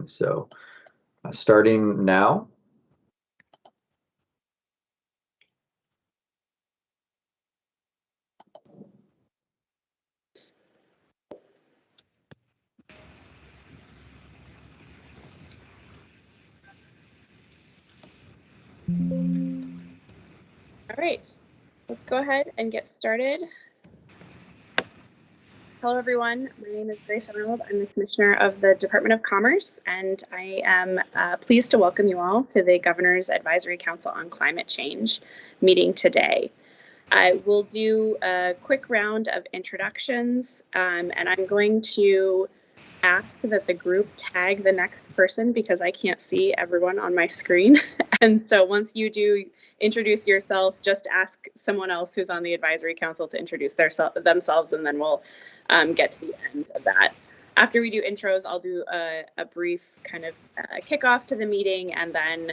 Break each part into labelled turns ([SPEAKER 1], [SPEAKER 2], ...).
[SPEAKER 1] meeting. So starting now.
[SPEAKER 2] All right, let's go ahead and get started. Hello, everyone. My name is Grace Arnold. I'm the Commissioner of the Department of Commerce, and I am pleased to welcome you all to the Governor's Advisory Council on Climate Change meeting today. I will do a quick round of introductions, and I'm going to ask that the group tag the next person because I can't see everyone on my screen. And so once you do introduce yourself, just ask someone else who's on the advisory council to introduce themselves, and then we'll get to the end of that. After we do intros, I'll do a brief kind of kickoff to the meeting, and then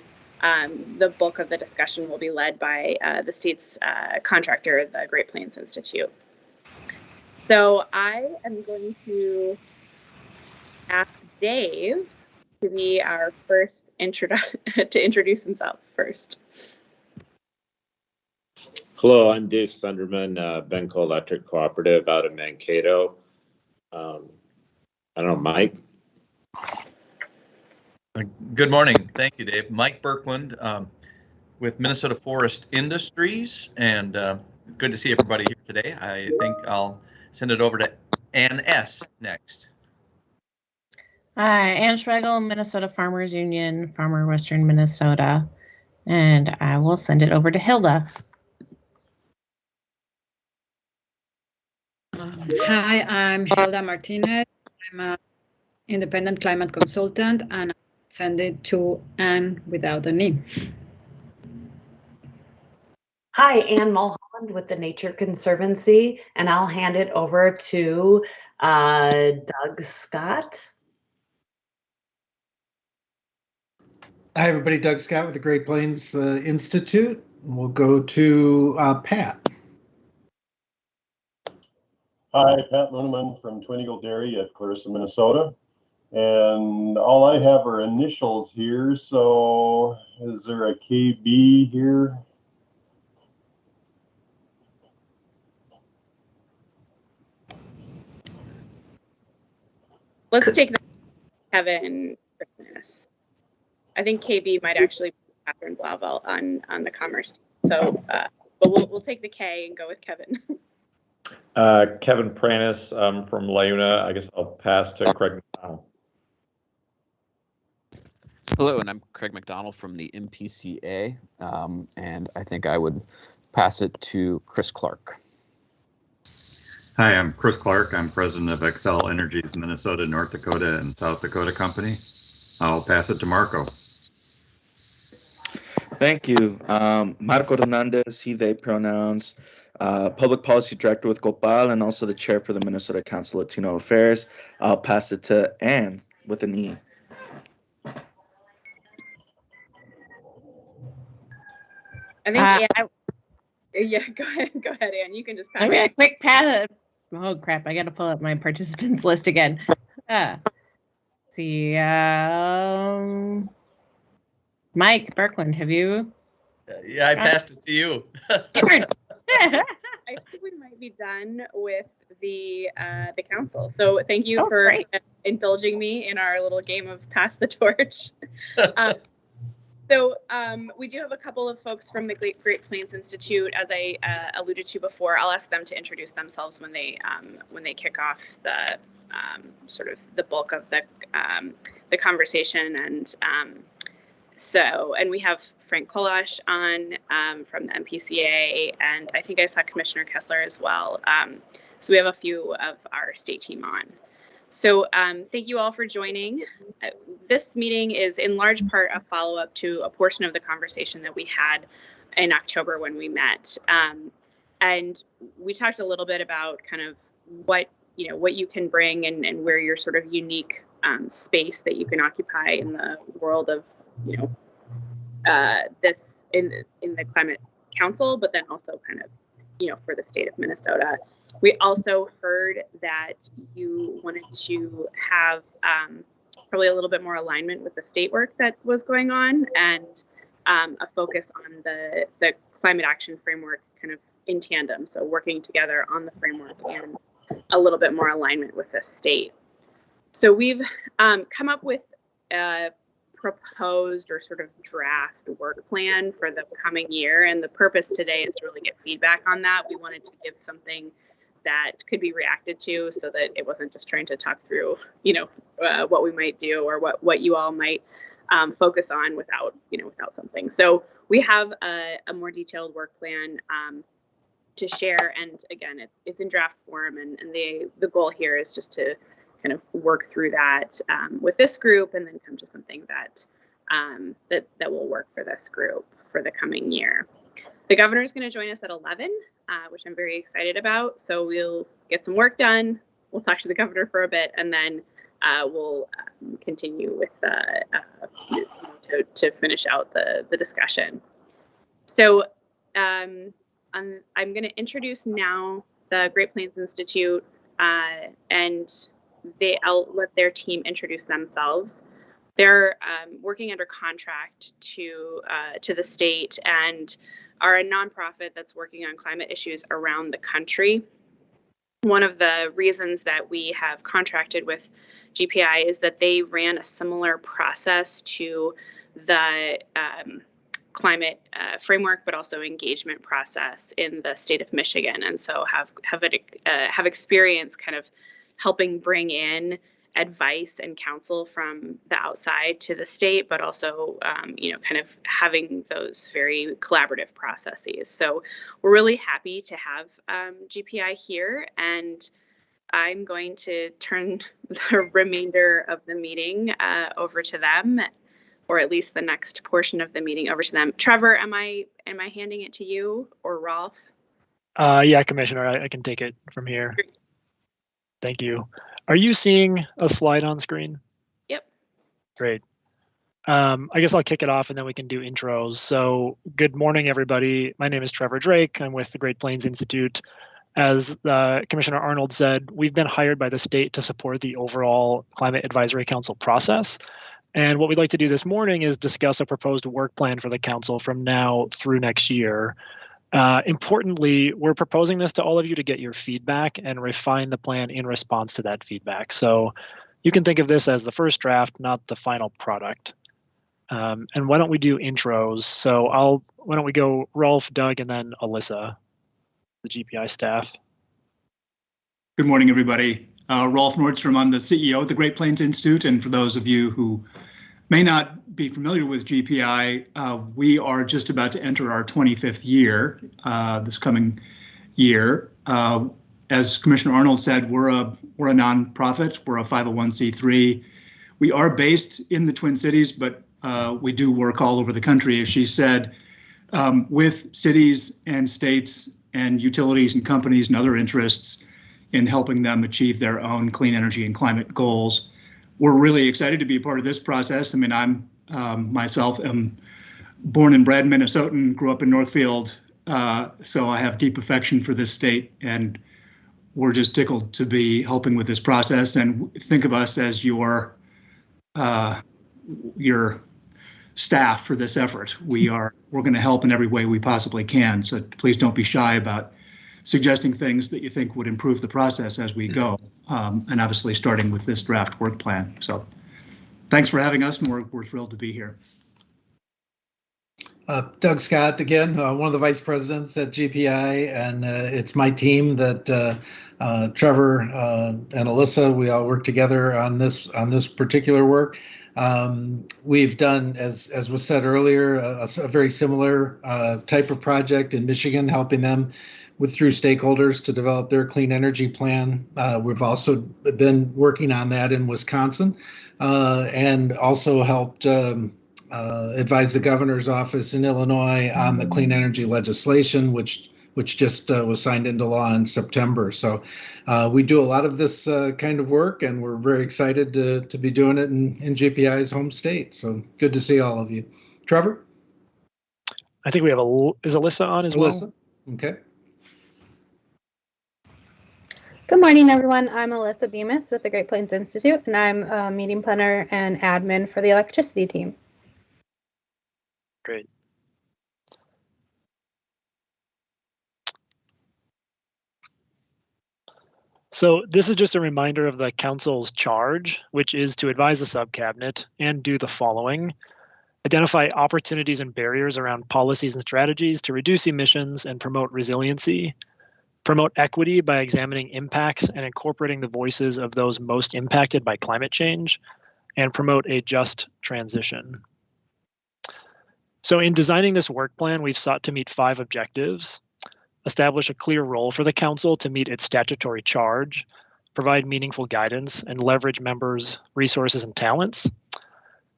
[SPEAKER 2] the bulk of the discussion will be led by the state's contractor, the Great Plains Institute. So I am going to ask Dave to be our first to introduce himself first.
[SPEAKER 3] Hello, I'm Dave Sunderman, Benco Electric Cooperative out of Mankato. I don't know, Mike.
[SPEAKER 4] Good morning. Thank you, Dave. Mike Birkland with Minnesota Forest Industries, and good to see everybody here today. I think I'll send it over to Ann S. next.
[SPEAKER 5] Hi, Ann Schwegel, Minnesota Farmers Union, Farmer Western Minnesota, and I will send it over to Hilda.
[SPEAKER 6] Hi, I'm Hilda Martinez. I'm an independent climate consultant, and I send it to Ann without an E.
[SPEAKER 7] Hi, Ann Mulholland with the Nature Conservancy, and I'll hand it over to Doug Scott.
[SPEAKER 8] Hi, everybody. Doug Scott with the Great Plains Institute. We'll go to Pat.
[SPEAKER 9] Hi, Pat Luneman from Twin Eagle Dairy at Clarissa, Minnesota. And all I have are initials here. So is there a KB here?
[SPEAKER 2] Let's take this, Kevin Christmas. I think KB might actually be Catherine Blauvelt on the Commerce team. So, but we'll take the K and go with Kevin.
[SPEAKER 10] Kevin Pranis from Launa. I guess I'll pass to Craig McDonald.
[SPEAKER 11] Hello, and I'm Craig McDonald from the MPCA, and I think I would pass it to Chris Clark.
[SPEAKER 12] Hi, I'm Chris Clark. I'm president of Xcel Energy's Minnesota, North Dakota, and South Dakota company. I'll pass it to Marco.
[SPEAKER 13] Thank you. Marco Hernandez, he, they pronouns, public policy director with Gopal, and also the chair for the Minnesota Council of Latino Affairs. I'll pass it to Ann with an E.
[SPEAKER 2] I think yeah, go ahead, Ann. You can just pass.
[SPEAKER 5] I mean, a quick pass. Oh crap! I got to pull up my participants list again. See, Mike Birkland, have you?
[SPEAKER 4] Yeah, I passed it to you.
[SPEAKER 2] I think we might be done with the council. So thank you for indulging me in our little game of pass the torch. So we do have a couple of folks from the Great Plains Institute, as I alluded to before. I'll ask them to introduce themselves when they kick off the sort of the bulk of the conversation. And and we have Frank Kolash on from the MPCA, and I think I saw Commissioner Kessler as well. So we have a few of our state team on. So thank you all for joining. This meeting is in large part a follow-up to a portion of the conversation that we had in October when we met. And we talked a little bit about kind of what you can bring and where your sort of unique space that you can occupy in the world of, this in the Climate Council, but then also kind of, for the state of Minnesota. We also heard that you wanted to have probably a little bit more alignment with the state work that was going on, and a focus on the climate action framework kind of in tandem. So working together on the framework and a little bit more alignment with the state. So we've come up with a proposed or sort of draft work plan for the coming year. And the purpose today is to really get feedback on that. We wanted to give something that could be reacted to so that it wasn't just trying to talk through, what we might do or what you all might focus on without something. So we have a more detailed work plan to share. And again, it's in draft form. And the goal here is just to kind of work through that with this group and then come to something that will work for this group for the coming year. The governor is going to join us at 11, which I'm very excited about. So we'll get some work done. We'll talk to the governor for a bit, and then we'll continue with to finish out the discussion. So I'm going to introduce now the Great Plains Institute, and I'll let their team introduce themselves. They're working under contract to the state and are a nonprofit that's working on climate issues around the country. One of the reasons that we have contracted with GPI is that they ran a similar process to the climate framework, but also engagement process in the state of Michigan, and so have experience kind of helping bring in advice and counsel from the outside to the state, but also, kind of having those very collaborative processes. So we're really happy to have GPI here, and I'm going to turn the remainder of the meeting over to them, or at least the next portion of the meeting over to them. Trevor, am I handing it to you or Rolf?
[SPEAKER 14] Yeah, Commissioner, I can take it from here.
[SPEAKER 2] Great.
[SPEAKER 14] Thank you. Are you seeing a slide on screen?
[SPEAKER 2] Yep.
[SPEAKER 14] Great. I guess I'll kick it off and then we can do intros. So good morning, everybody. My name is Trevor Drake. I'm with the Great Plains Institute. As Commissioner Arnold said, we've been hired by the state to support the overall Climate Advisory Council process. And what we'd like to do this morning is discuss a proposed work plan for the council from now through next year. Importantly, we're proposing this to all of you to get your feedback and refine the plan in response to that feedback. So you can think of this as the first draft, not the final product. And why don't we do intros? So why don't we go Rolf, Doug, and then Alyssa, the GPI staff.
[SPEAKER 15] Good morning, everybody. Rolf Nordstrom, I'm the CEO of the Great Plains Institute. And for those of you who may not be familiar with GPI, we are just about to enter our 25th year this coming year. As Commissioner Arnold said, we're a nonprofit. We're a 501c3. We are based in the Twin Cities, but we do work all over the country, as she said, with cities and states and utilities and companies and other interests in helping them achieve their own clean energy and climate goals. We're really excited to be a part of this process. I mean, I'm myself am born and bred Minnesotan, grew up in Northfield, so I have deep affection for this state, and we're just tickled to be helping with this process. And think of us as your staff for this effort. We're going to help in every way we possibly can. So please don't be shy about suggesting things that you think would improve the process as we go, and obviously starting with this draft work plan. So thanks for having us, and we're thrilled to be here.
[SPEAKER 8] Doug Scott again, one of the vice presidents at GPI, and it's my team that Trevor and Alyssa, we all work together on this particular work. We've done, as was said earlier, a very similar type of project in Michigan, helping them through stakeholders to develop their clean energy plan. We've also been working on that in Wisconsin, and also helped advise the governor's office in Illinois on the clean energy legislation, which just was signed into law in September. So we do a lot of this kind of work, and we're very excited to be doing it in GPI's home state. So good to see all of you. Trevor?
[SPEAKER 14] I think we have is Alyssa on as well?
[SPEAKER 8] Okay.
[SPEAKER 16] Good morning, everyone. I'm Alyssa Bemis with the Great Plains Institute, and I'm a meeting planner and admin for the electricity team.
[SPEAKER 14] Great. So this is just a reminder of the council's charge, which is to advise the subcabinet and do the following: identify opportunities and barriers around policies and strategies to reduce emissions and promote resiliency, promote equity by examining impacts and incorporating the voices of those most impacted by climate change, and promote a just transition. So in designing this work plan, we've sought to meet 5 objectives: establish a clear role for the council to meet its statutory charge, provide meaningful guidance, and leverage members' resources and talents,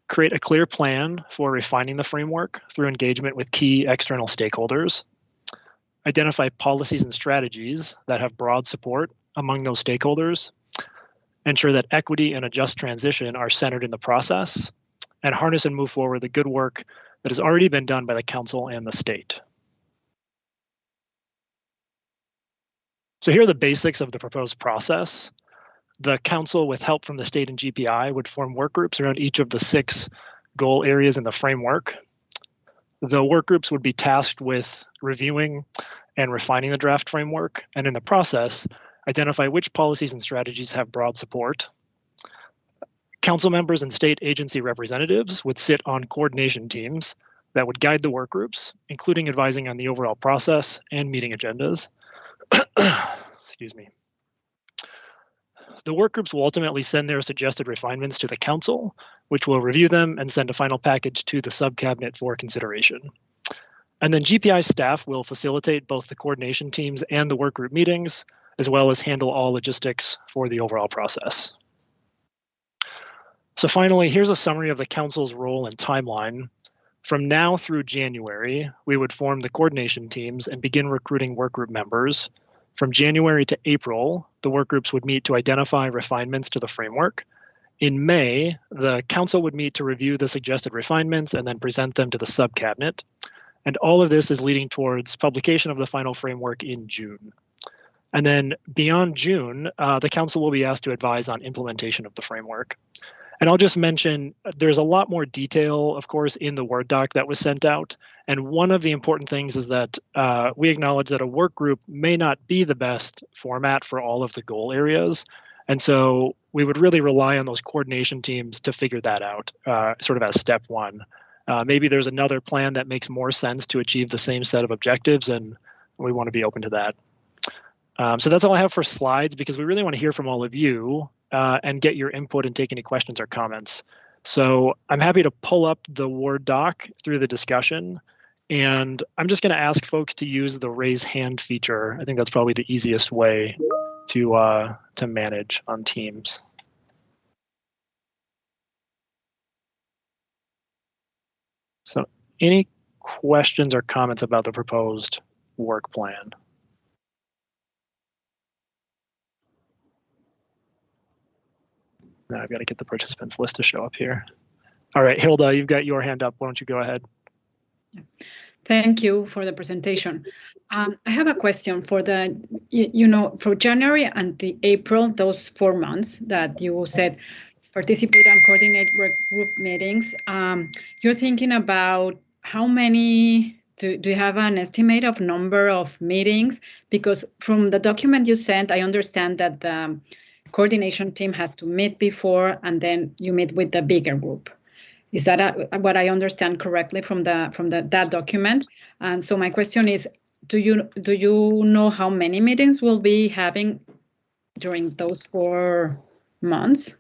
[SPEAKER 14] create a clear plan for refining the framework through engagement with key external stakeholders, identify policies and strategies that have broad support among those stakeholders, ensure that equity and a just transition are centered in the process, and harness and move forward the good work that has already been done by the council and the state. So here are the basics of the proposed process. The council, with help from the state and GPI, would form work groups around each of the 6 goal areas in the framework. The work groups would be tasked with reviewing and refining the draft framework, and in the process, identify which policies and strategies have broad support. Council members and state agency representatives would sit on coordination teams that would guide the work groups, including advising on the overall process and meeting agendas. Excuse me. The work groups will ultimately send their suggested refinements to the council, which will review them and send a final package to the subcabinet for consideration. And then GPI staff will facilitate both the coordination teams and the work group meetings, as well as handle all logistics for the overall process. So finally, here's a summary of the council's role and timeline. From now through January, we would form the coordination teams and begin recruiting workgroup members. From January to April, the workgroups would meet to identify refinements to the framework. In May, the council would meet to review the suggested refinements and then present them to the subcabinet. And all of this is leading towards publication of the final framework in June. And then beyond June, the council will be asked to advise on implementation of the framework. And I'll just mention, there's a lot more detail, of course, in the Word doc that was sent out. And one of the important things is that we acknowledge that a work group may not be the best format for all of the goal areas. And so we would really rely on those coordination teams to figure that out, sort of as step 1. Maybe there's another plan that makes more sense to achieve the same set of objectives, and we want to be open to that. So that's all I have for slides, because we really want to hear from all of you and get your input and take any questions or comments. So I'm happy to pull up the Word doc through the discussion, and I'm just going to ask folks to use the raise hand feature. I think that's probably the easiest way to manage on Teams. So any questions or comments about the proposed work plan? Now I've got to get the participants list to show up here. All right, Hilda, you've got your hand up. Why don't you go ahead?
[SPEAKER 6] Thank you for the presentation. I have a question for the, for January and the April, those 4 months that you said participate and coordinate work group meetings. You're thinking about how many, do you have an estimate of number of meetings? Because from the document you sent, I understand that the coordination team has to meet before, and then you meet with the bigger group. Is that what I understand correctly from that document? And so my question is, do you know how many meetings we'll be having during those 4 months?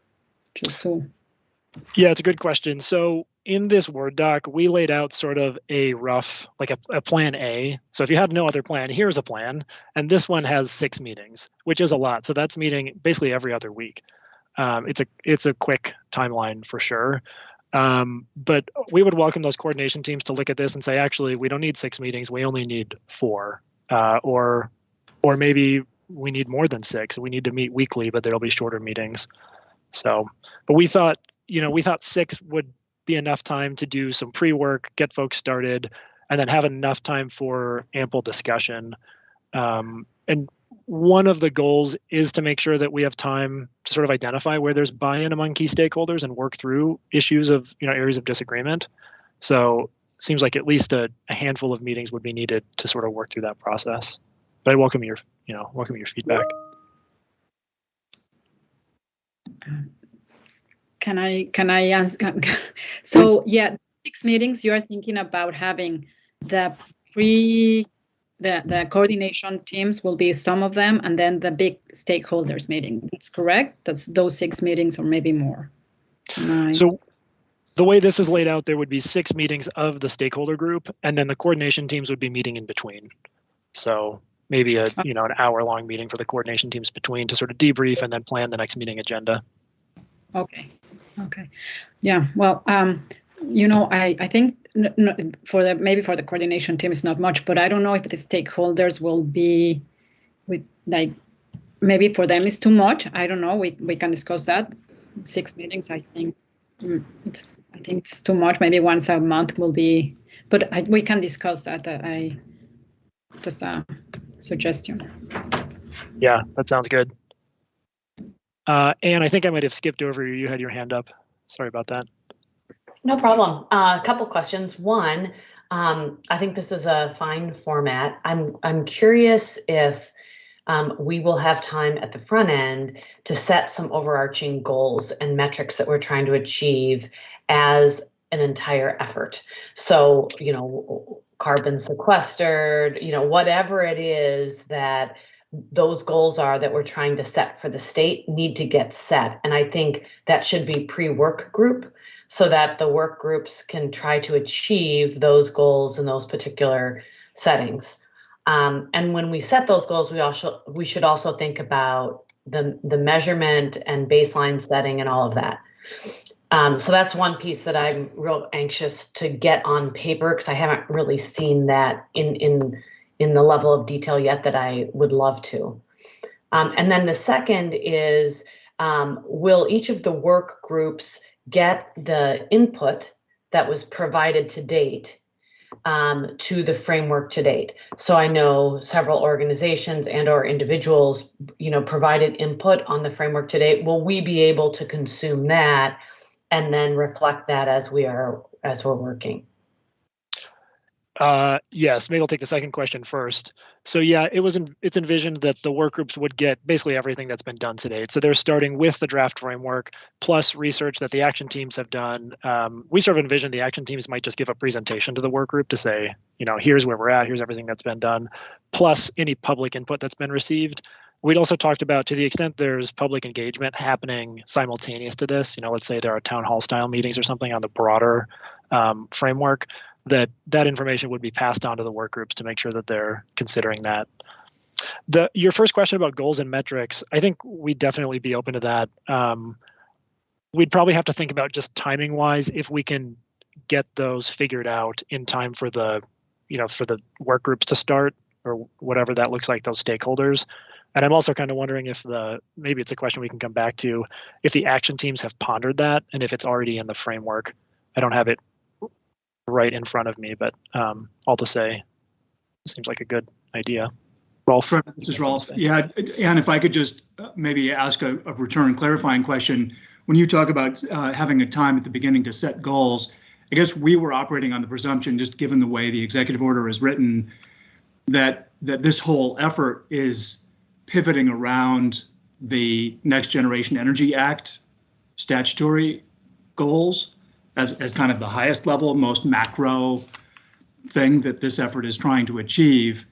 [SPEAKER 6] Just to...
[SPEAKER 14] Yeah, it's a good question. So in this Word doc, we laid out sort of a rough, like a plan A. So if you had no other plan, here's a plan. And this one has 6 meetings, which is a lot. So that's meeting basically every other week. It's a quick timeline for sure. But we would welcome those coordination teams to look at this and say, actually, we don't need 6 meetings. We only need 4. Or maybe we need more than 6. We need to meet weekly, but there'll be shorter meetings. So, but we thought 6 would be enough time to do some pre-work, get folks started, and then have enough time for ample discussion. And one of the goals is to make sure that we have time to sort of identify where there's buy-in among key stakeholders and work through issues of, areas of disagreement. So it seems like at least a handful of meetings would be needed to sort of work through that process. But I welcome your feedback.
[SPEAKER 6] Can I answer? So yeah, 6 meetings. You are thinking about having the coordination teams will be some of them, and then the big stakeholders meeting. That's correct. That's those 6 meetings, or maybe more.
[SPEAKER 14] So the way this is laid out, there would be 6 meetings of the stakeholder group, and then the coordination teams would be meeting in between. So maybe an hour-long meeting for the coordination teams between to sort of debrief and then plan the next meeting agenda.
[SPEAKER 6] Okay. Yeah. Well, I think for the coordination team is not much, but I don't know if the stakeholders will be with maybe for them it's too much. I don't know. We can discuss that. 6 meetings, I think it's too much. Maybe once a month will be, but we can discuss that. I just a suggestion.
[SPEAKER 14] Yeah, that sounds good. Anne, I think I might have skipped over you. You had your hand up. Sorry about that.
[SPEAKER 7] No problem. A couple questions. One, I think this is a fine format. I'm curious if we will have time at the front end to set some overarching goals and metrics that we're trying to achieve as an entire effort. So, carbon sequestered, whatever it is that those goals are that we're trying to set for the state need to get set. And I think that should be pre-work group so that the work groups can try to achieve those goals in those particular settings. And when we set those goals, we should also think about the measurement and baseline setting and all of that. So that's one piece that I'm real anxious to get on paper because I haven't really seen that in the level of detail yet that I would love to. And then the second is, will each of the work groups get the input that was provided to date to the framework to date? So I know several organizations and or individuals, provided input on the framework to date. Will we be able to consume that and then reflect that as we're working?
[SPEAKER 14] Yes, maybe I'll take the second question first. So yeah, it's envisioned that the work groups would get basically everything that's been done to date. So they're starting with the draft framework plus research that the action teams have done. We sort of envision the action teams might just give a presentation to the work group to say, here's where we're at, here's everything that's been done, plus any public input that's been received. We'd also talked about, to the extent there's public engagement happening simultaneous to this, let's say there are town hall style meetings or something on the broader framework, that information would be passed on to the work groups to make sure that they're considering that. Your first question about goals and metrics, I think we'd definitely be open to that. We'd probably have to think about just timing wise if we can get those figured out in time for the work groups to start or whatever that looks like, those stakeholders. And I'm also kind of wondering if maybe it's a question we can come back to, if the action teams have pondered that and if it's already in the framework. I don't have it right in front of me, but all to say, it seems like a good idea. Rolf?
[SPEAKER 15] This is Rolf. Yeah, and if I could just maybe ask a return clarifying question. When you talk about having a time at the beginning to set goals, I guess we were operating on the presumption, just given the way the executive order is written, that this whole effort is pivoting around the Next Generation Energy Act statutory goals as kind of the highest level, most macro thing that this effort is trying to achieve.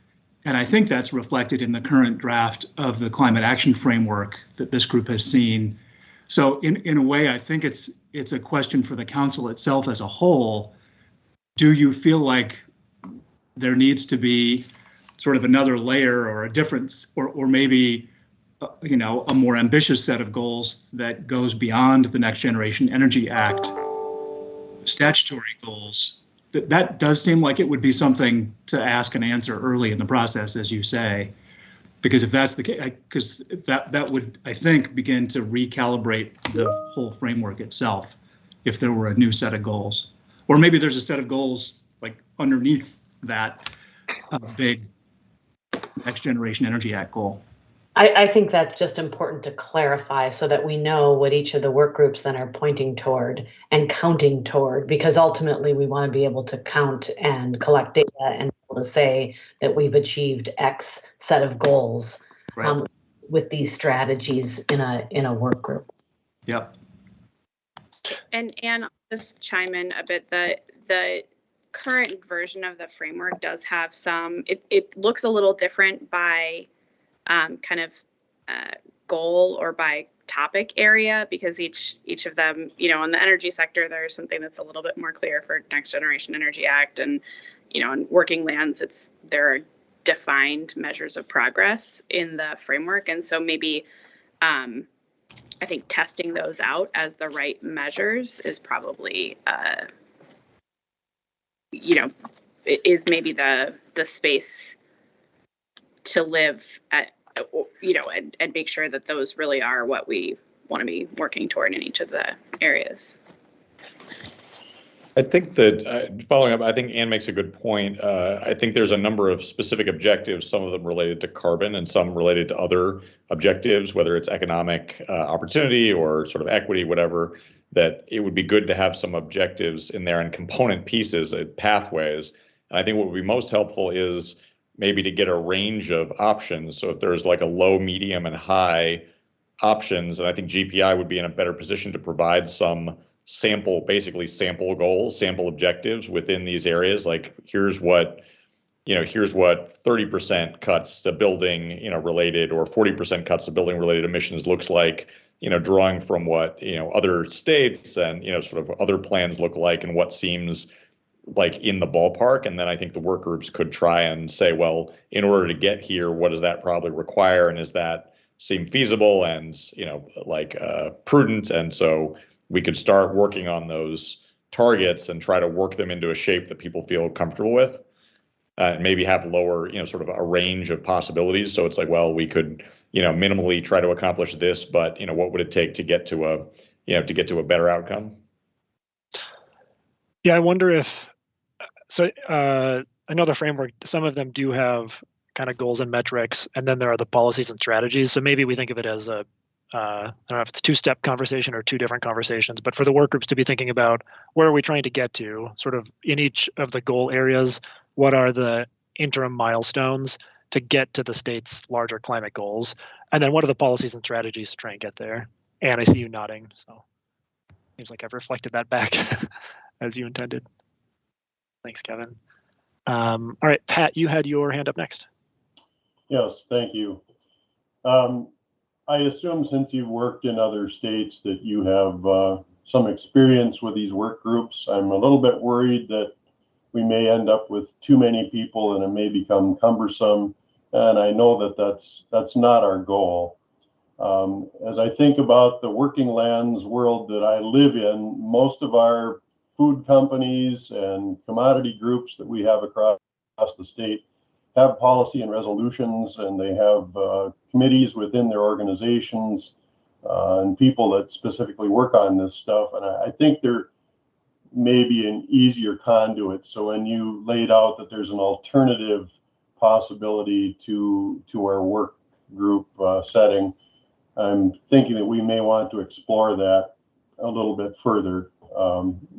[SPEAKER 15] And I think that's reflected in the current draft of the climate action framework that this group has seen. So in a way, I think it's a question for the council itself as a whole. Do you feel like there needs to be sort of another layer or a difference, or maybe a more ambitious set of goals that goes beyond the Next Generation Energy Act statutory goals? That does seem like it would be something to ask and answer early in the process, as you say, because if that's the case, because that would, I think, begin to recalibrate the whole framework itself if there were a new set of goals. Or maybe there's a set of goals like underneath that big Next Generation Energy Act goal.
[SPEAKER 7] I think that's just important to clarify so that we know what each of the work groups then are pointing toward and counting toward, because ultimately we want to be able to count and collect data and be able to say that we've achieved X set of goals with these strategies in a work group.
[SPEAKER 15] Yep.
[SPEAKER 2] And I'll just chime in a bit. The current version of the framework does have some, it looks a little different by kind of goal or by topic area, because each of them, you know, in the energy sector, there's something that's a little bit more clear for Next Generation Energy Act, and, you know, in working lands, there are defined measures of progress in the framework. And so maybe I think testing those out as the right measures is probably, you know, is maybe the space to live at, you know, and make sure that those really are what we want to be working toward in each of the areas.
[SPEAKER 10] I think that following up, I think Ann makes a good point. I think there's a number of specific objectives, some of them related to carbon and some related to other objectives, whether it's economic opportunity or sort of equity, whatever, that it would be good to have some objectives in there and component pieces, pathways. And I think what would be most helpful is maybe to get a range of options. So if there's like a low, medium, and high options, and I think GPI would be in a better position to provide some basically sample goals, sample objectives within these areas. Like here's what 30% cuts to building, you know, related, or 40% cuts to building related emissions looks like, you know, drawing from what, you know, other states and, you know, sort of other plans look like and what seems like in the ballpark. And then I think the work groups could try and say, well, in order to get here, what does that probably require? And does that seem feasible and, you know, like prudent? And so we could start working on those targets and try to work them into a shape that people feel comfortable with. And maybe have lower, you know, sort of a range of possibilities. So it's like, well, we could, you know, minimally try to accomplish this, but, you know, what would it take to get to a better outcome?
[SPEAKER 14] Yeah, I wonder if, so I know the framework, some of them do have kind of goals and metrics, and then there are the policies and strategies. So maybe we think of it as a, I don't know if it's a two-step conversation or two different conversations, but for the work groups to be thinking about where are we trying to get to, sort of in each of the goal areas, what are the interim milestones to get to the state's larger climate goals, and then what are the policies and strategies to try and get there. And I see you nodding, so seems like I've reflected that back as you intended. Thanks, Kevin. All right, Pat, you had your hand up next.
[SPEAKER 9] Yes, thank you. I assume since you've worked in other states that you have some experience with these work groups. I'm a little bit worried that we may end up with too many people and it may become cumbersome. And I know that that's not our goal. As I think about the working lands world that I live in, most of our food companies and commodity groups that we have across the state have policy and resolutions, and they have committees within their organizations and people that specifically work on this stuff. And I think there may be an easier conduit. So when you laid out that there's an alternative possibility to our work group setting, I'm thinking that we may want to explore that a little bit further,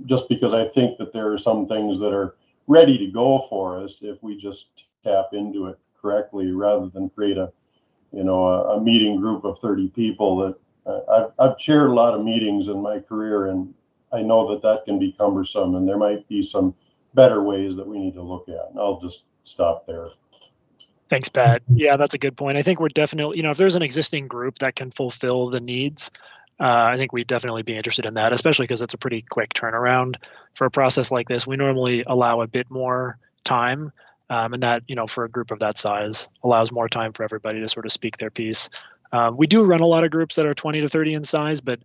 [SPEAKER 9] just because I think that there are some things that are ready to go for us if we just tap into it correctly, rather than create a meeting group of 30 people. That I've chaired a lot of meetings in my career, and I know that can be cumbersome, and there might be some better ways that we need to look at. And I'll just stop there.
[SPEAKER 14] Thanks, Pat. Yeah, that's a good point. I think we're definitely, if there's an existing group that can fulfill the needs, I think we'd definitely be interested in that, especially because it's a pretty quick turnaround for a process like this. We normally allow a bit more time, and that, for a group of that size, allows more time for everybody to sort of speak their piece. We do run a lot of groups that are 20 to 30 in size, but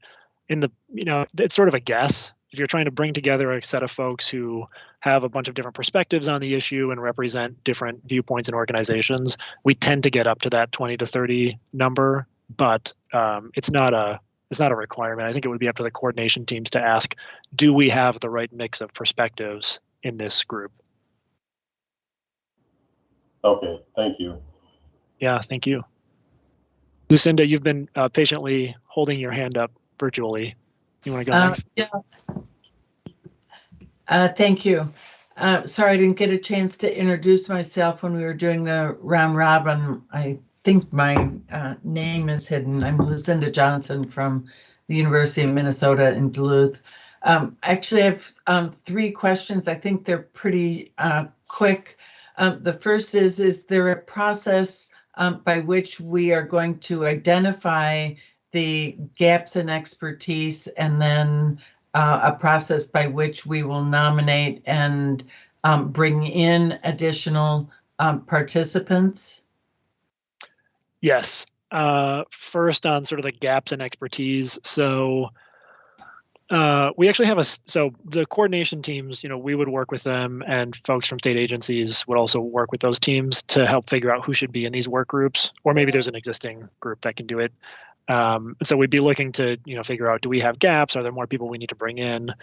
[SPEAKER 14] it's sort of a guess. If you're trying to bring together a set of folks who have a bunch of different perspectives on the issue and represent different viewpoints and organizations, we tend to get up to that 20 to 30 number, but it's not a requirement. I think it would be up to the coordination teams to ask, do we have the right mix of perspectives in this group?
[SPEAKER 9] Okay, thank you.
[SPEAKER 14] Yeah, thank you. Lucinda, you've been patiently holding your hand up virtually. You want to go next?
[SPEAKER 17] Yeah. Thank you. Sorry, I didn't get a chance to introduce myself when we were doing the round robin. I think my name is hidden. I'm Lucinda Johnson from the University of Minnesota in Duluth. Actually, I have 3 questions. I think they're pretty quick. The first is there a process by which we are going to identify the gaps in expertise, and then a process by which we will nominate and bring in additional participants?
[SPEAKER 14] Yes. First on sort of the gaps in expertise. So we actually have so the coordination teams, we would work with them, and folks from state agencies would also work with those teams to help figure out who should be in these work groups, or maybe there's an existing group that can do it. So we'd be looking to, figure out, do we have gaps? Are there more people we need to bring in?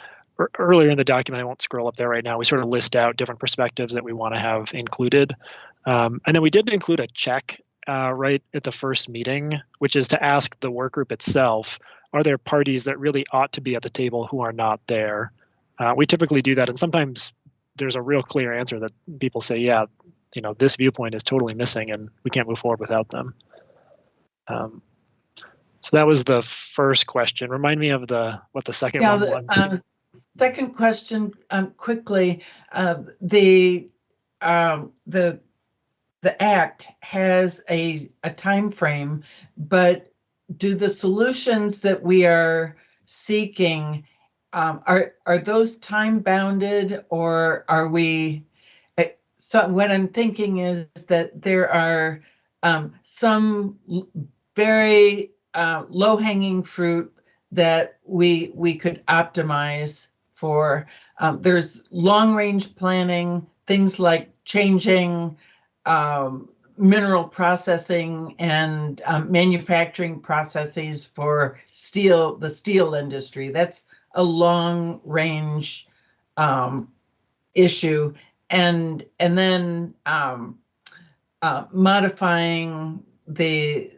[SPEAKER 14] Earlier in the document, I won't scroll up there right now, we sort of list out different perspectives that we want to have included. And then we did include a check right at the first meeting, which is to ask the work group itself, are there parties that really ought to be at the table who are not there? We typically do that, and sometimes there's a real clear answer that people say, yeah, this viewpoint is totally missing and we can't move forward without them. So that was the first question. Remind me of what the second one was.
[SPEAKER 17] Second question, quickly. The Act has a time frame, but do the solutions that we are seeking are those time bounded, or are we? So what I'm thinking is that there are some very low-hanging fruit that we could optimize for. There's long-range planning, things like changing mineral processing and manufacturing processes for the steel industry. That's a long-range issue, and then modifying the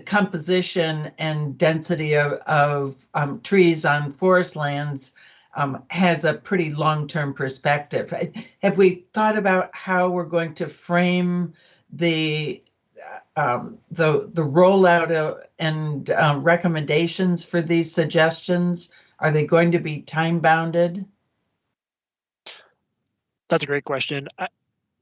[SPEAKER 17] composition and density of trees on forest lands has a pretty long-term perspective. Have we thought about how we're going to frame the rollout and recommendations for these suggestions? Are they going to be time bounded?
[SPEAKER 14] That's a great question.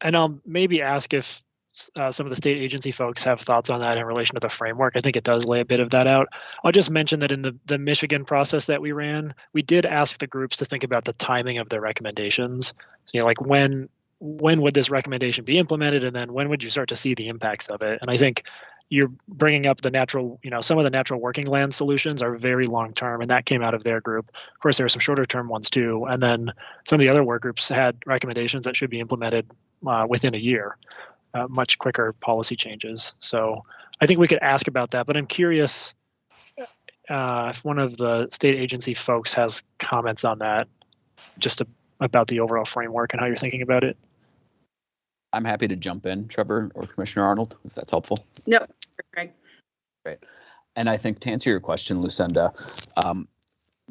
[SPEAKER 14] And I'll maybe ask if some of the state agency folks have thoughts on that in relation to the framework. I think it does lay a bit of that out. I'll just mention that in the Michigan process that we ran, we did ask the groups to think about the timing of their recommendations. So, like when would this recommendation be implemented, and then when would you start to see the impacts of it? And I think you're bringing up the natural, some of the natural working land solutions are very long term, and that came out of their group. Of course, there are some shorter term ones too, and then some of the other work groups had recommendations that should be implemented within a year. Much quicker policy changes. So I think we could ask about that, but I'm curious if one of the state agency folks has comments on that, just about the overall framework and how you're thinking about it.
[SPEAKER 11] I'm happy to jump in, Trevor or Commissioner Arnold, if that's helpful.
[SPEAKER 2] No, Greg.
[SPEAKER 11] Great. And I think to answer your question, Lucinda,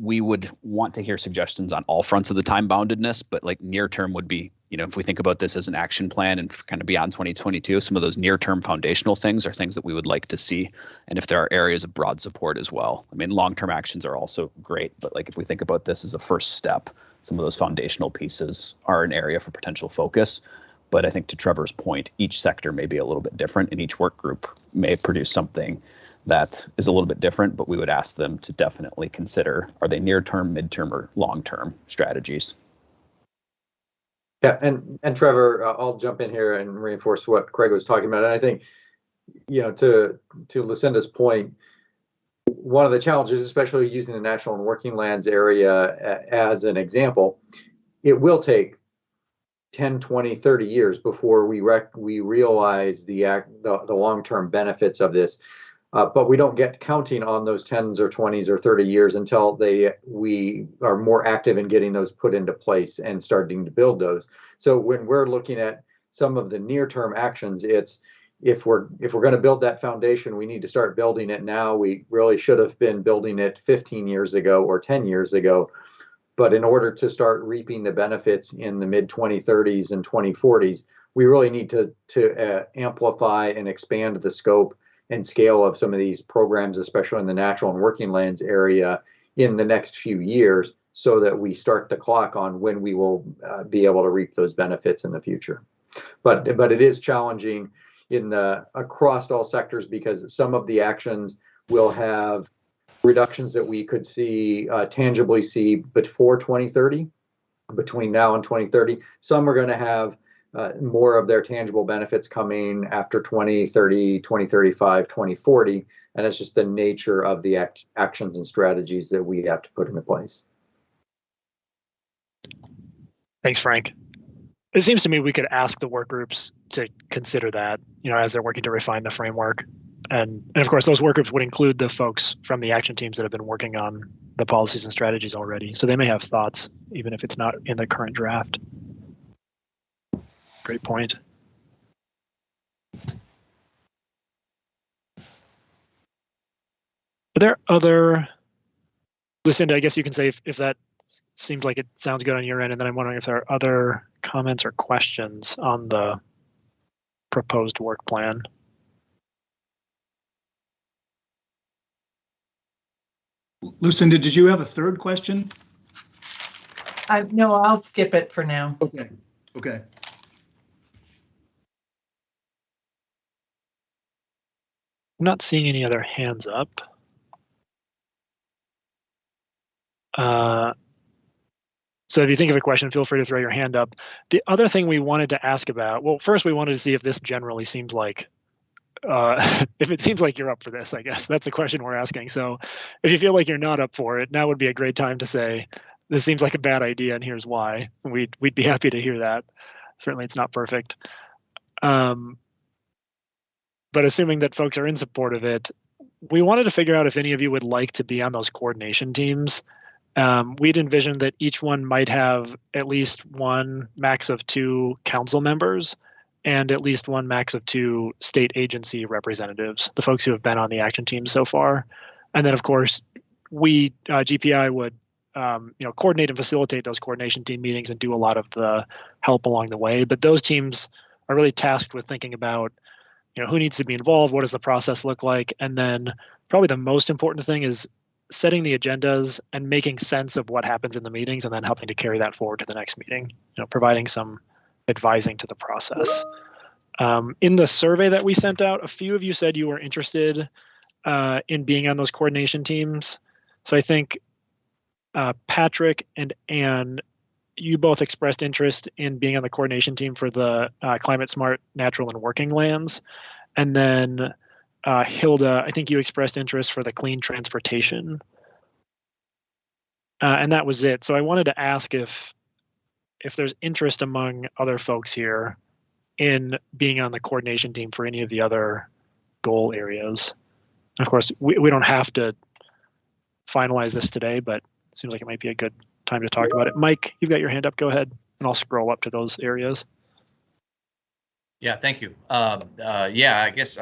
[SPEAKER 11] we would want to hear suggestions on all fronts of the time boundedness, but like near term would be, if we think about this as an action plan and kind of beyond 2022, some of those near term foundational things are things that we would like to see. And if there are areas of broad support as well. I mean, long term actions are also great, but like if we think about this as a first step, some of those foundational pieces are an area for potential focus. But I think to Trevor's point, each sector may be a little bit different, and each work group may produce something that is a little bit different, but we would ask them to definitely consider, are they near-term, mid-term, or long-term strategies?
[SPEAKER 1] Yeah, and Trevor, I'll jump in here and reinforce what Craig was talking about. And I think, to Lucinda's point, one of the challenges, especially using the national and working lands area as an example, it will take 10, 20, 30 years before we realize the long-term benefits of this. But we don't get counting on those 10s or 20s or 30 years until we are more active in getting those put into place and starting to build those. So when we're looking at some of the near-term actions, it's if we're going to build that foundation, we need to start building it now. We really should have been building it 15 years ago or 10 years ago. But in order to start reaping the benefits in the mid 2030s and 2040s, we really need to amplify and expand the scope and scale of some of these programs, especially in the natural and working lands area, in the next few years, so that we start the clock on when we will be able to reap those benefits in the future. But it is challenging across all sectors, because some of the actions will have reductions that we could tangibly see before 2030, between now and 2030. Some are going to have more of their tangible benefits coming after 2030, 2035, 2040, and it's just the nature of the actions and strategies that we have to put into place.
[SPEAKER 14] Thanks, Frank. It seems to me we could ask the work groups to consider that, as they're working to refine the framework. And of course, those work groups would include the folks from the action teams that have been working on the policies and strategies already. So they may have thoughts, even if it's not in the current draft. Great point. Are there other, Lucinda, I guess you can say if that seems like it sounds good on your end, and then I'm wondering if there are other comments or questions on the proposed work plan.
[SPEAKER 15] Lucinda, did you have a third question?
[SPEAKER 17] No, I'll skip it for now.
[SPEAKER 15] Okay.
[SPEAKER 14] I'm not seeing any other hands up. So if you think of a question, feel free to throw your hand up. The other thing we wanted to ask about, well, first we wanted to see if this generally seems like, if it seems like you're up for this, I guess. That's the question we're asking. So if you feel like you're not up for it, now would be a great time to say, this seems like a bad idea and here's why. We'd be happy to hear that. Certainly it's not perfect. But assuming that folks are in support of it, we wanted to figure out if any of you would like to be on those coordination teams. We'd envisioned that each one might have at least one, max of 2 council members, and at least one max of 2 state agency representatives, the folks who have been on the action team so far. And then, of course, we, GPI, would coordinate and facilitate those coordination team meetings and do a lot of the help along the way. But those teams are really tasked with thinking about, who needs to be involved, what does the process look like, and then probably the most important thing is setting the agendas and making sense of what happens in the meetings, and then helping to carry that forward to the next meeting, providing some advising to the process. In the survey that we sent out, a few of you said you were interested in being on those coordination teams. So I think Patrick and Anne, you both expressed interest in being on the coordination team for the climate smart natural and working lands. And then Hilda, I think you expressed interest for the clean transportation. And that was it. So I wanted to ask if there's interest among other folks here in being on the coordination team for any of the other goal areas. Of course, we don't have to finalize this today, but it seems like it might be a good time to talk about it. Mike, you've got your hand up. Go ahead, and I'll scroll up to those areas.
[SPEAKER 4] Yeah, thank you. Yeah, I guess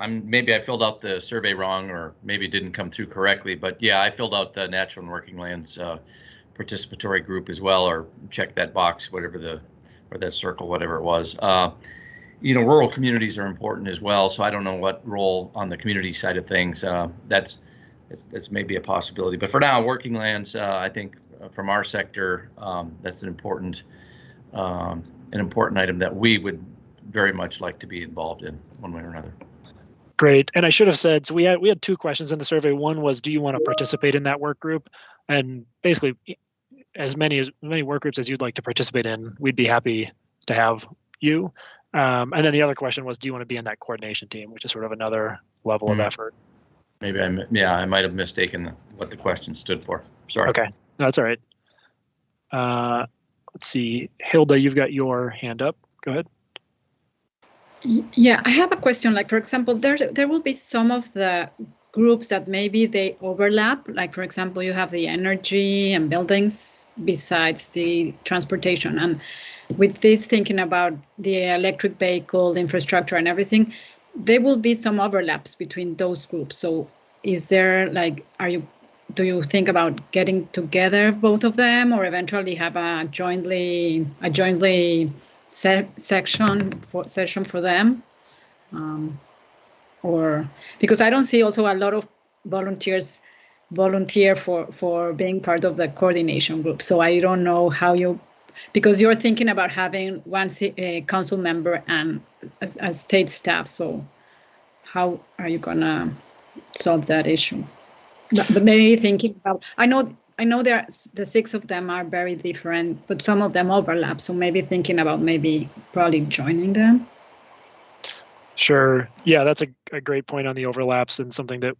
[SPEAKER 4] maybe I filled out the survey wrong, or maybe it didn't come through correctly. But yeah, I filled out the natural and working lands participatory group as well, or check that box, or that circle, whatever it was. Rural communities are important as well. So I don't know what role on the community side of things. That's maybe a possibility. But for now, working lands, I think from our sector, that's an important item that we would very much like to be involved in one way or another.
[SPEAKER 14] Great. And I should have said, so we had 2 questions in the survey. One was, do you want to participate in that work group? And basically, as many work groups as you'd like to participate in, we'd be happy to have you. And then the other question was, do you want to be in that coordination team, which is sort of another level of effort.
[SPEAKER 4] Maybe I might have mistaken what the question stood for. Sorry.
[SPEAKER 14] Okay, that's all right. Let's see, Hilda, you've got your hand up. Go ahead.
[SPEAKER 6] Yeah, I have a question. Like, for example, there will be some of the groups that maybe they overlap. Like, for example, you have the energy and buildings besides the transportation. And with this thinking about the electric vehicle, the infrastructure and everything, there will be some overlaps between those groups. So is there like, do you think about getting together both of them, or eventually have a jointly session for them? Or because I don't see also a lot of volunteer for being part of the coordination group. So I don't know how because you're thinking about having one council member and a state staff. So how are you gonna solve that issue? But maybe thinking about, I know the 6 of them are very different, but some of them overlap. So maybe thinking about probably joining them.
[SPEAKER 14] Sure. Yeah, that's a great point on the overlaps, and something that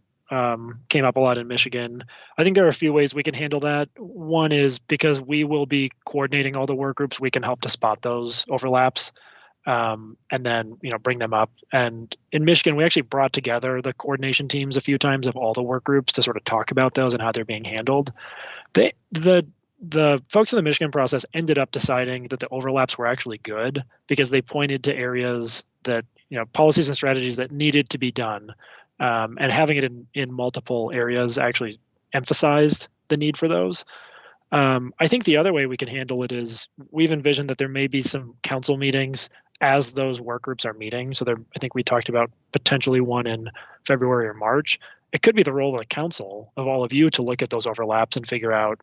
[SPEAKER 14] came up a lot in Michigan. I think there are a few ways we can handle that. One is because we will be coordinating all the work groups, we can help to spot those overlaps, and then bring them up. And in Michigan, we actually brought together the coordination teams a few times of all the work groups to sort of talk about those and how they're being handled. The folks in the Michigan process ended up deciding that the overlaps were actually good, because they pointed to areas that, policies and strategies that needed to be done. And having it in multiple areas actually emphasized the need for those. I think the other way we can handle it is we've envisioned that there may be some council meetings as those work groups are meeting. So I think we talked about potentially one in February or March. It could be the role of the council, of all of you, to look at those overlaps and figure out,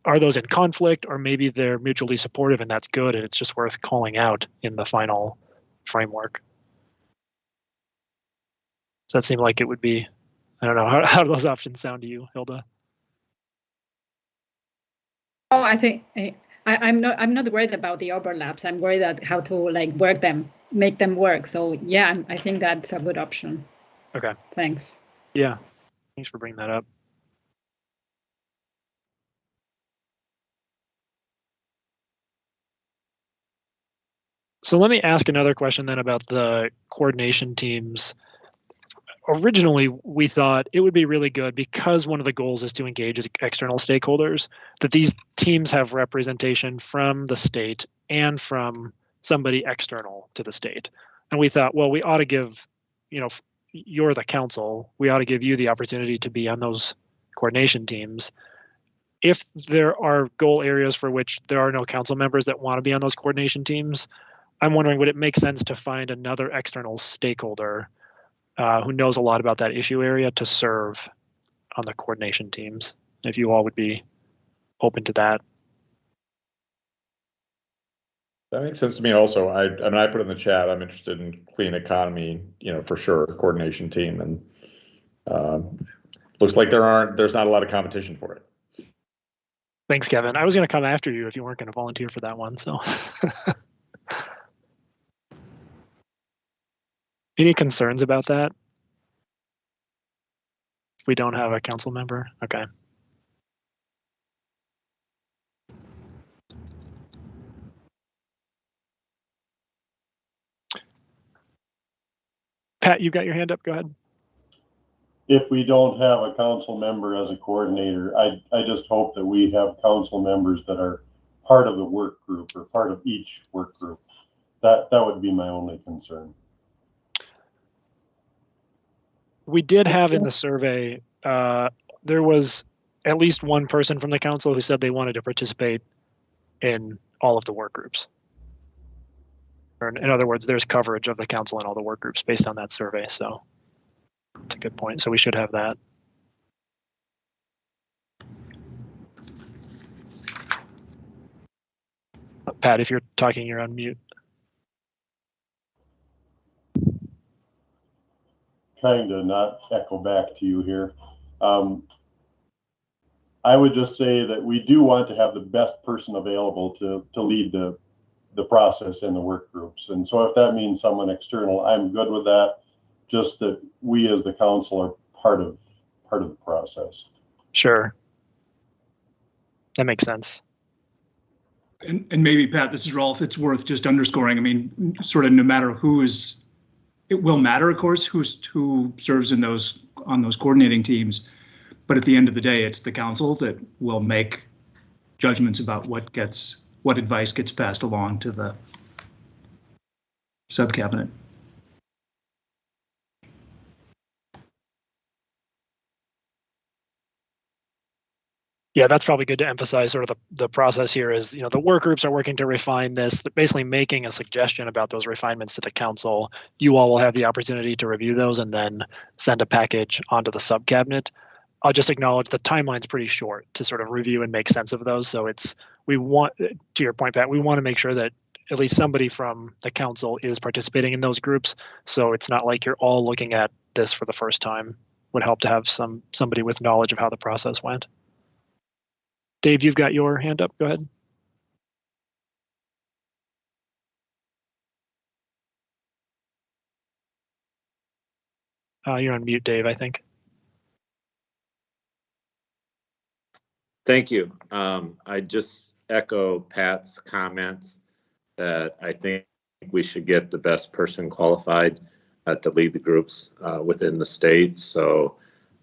[SPEAKER 14] are those in conflict, or maybe they're mutually supportive and that's good and it's just worth calling out in the final framework. Does that seem like it would be? I don't know. How do those options sound to you, Hilda?
[SPEAKER 6] Oh, I think I'm not worried about the overlaps. I'm worried about how to make them work. So yeah, I think that's a good option.
[SPEAKER 14] Okay.
[SPEAKER 6] Thanks.
[SPEAKER 14] Yeah. Thanks for bringing that up. So let me ask another question then about the coordination teams. Originally, we thought it would be really good, because one of the goals is to engage external stakeholders, that these teams have representation from the state and from somebody external to the state. And we thought, well, we ought to give, you're the council, we ought to give you the opportunity to be on those coordination teams. If there are goal areas for which there are no council members that want to be on those coordination teams, I'm wondering, would it make sense to find another external stakeholder who knows a lot about that issue area to serve on the coordination teams, if you all would be open to that?
[SPEAKER 10] That makes sense to me also. I put in the chat, I'm interested in clean economy, for sure, coordination team, and looks like there's not a lot of competition for it.
[SPEAKER 14] Thanks, Kevin. I was going to come after you if you weren't going to volunteer for that one, so. Any concerns about that? If we don't have a council member? Okay. Pat, you got your hand up. Go ahead.
[SPEAKER 9] If we don't have a council member as a coordinator, I just hope that we have council members that are part of the work group or part of each work group. That would be my only concern.
[SPEAKER 14] We did have in the survey, there was at least one person from the council who said they wanted to participate in all of the work groups. Or in other words, there's coverage of the council in all the work groups based on that survey. So it's a good point. So we should have that. Pat, if you're talking, you're on mute.
[SPEAKER 9] Trying to not echo back to you here. I would just say that we do want to have the best person available to lead the process in the work groups. And so if that means someone external, I'm good with that. Just that we as the council are part of the process.
[SPEAKER 14] Sure. That makes sense.
[SPEAKER 15] And maybe, Pat, this is Rolf, it's worth just underscoring. I mean, sort of no matter who is it will matter, of course, who serves in on those coordinating teams. But at the end of the day, it's the council that will make judgments about what advice gets passed along to the sub-cabinet.
[SPEAKER 14] Yeah, that's probably good to emphasize. Sort of the process here is, the work groups are working to refine this, basically making a suggestion about those refinements to the council. You all will have the opportunity to review those and then send a package onto the sub cabinet. I'll just acknowledge the timeline's pretty short to sort of review and make sense of those. So we want, to your point, Pat, we want to make sure that at least somebody from the council is participating in those groups. So it's not like you're all looking at this for the first time. Would help to have somebody with knowledge of how the process went. Dave, you've got your hand up. Go ahead. You're on mute, Dave, I think.
[SPEAKER 3] Thank you. I just echo Pat's comments that I think we should get the best person qualified to lead the groups within the state. So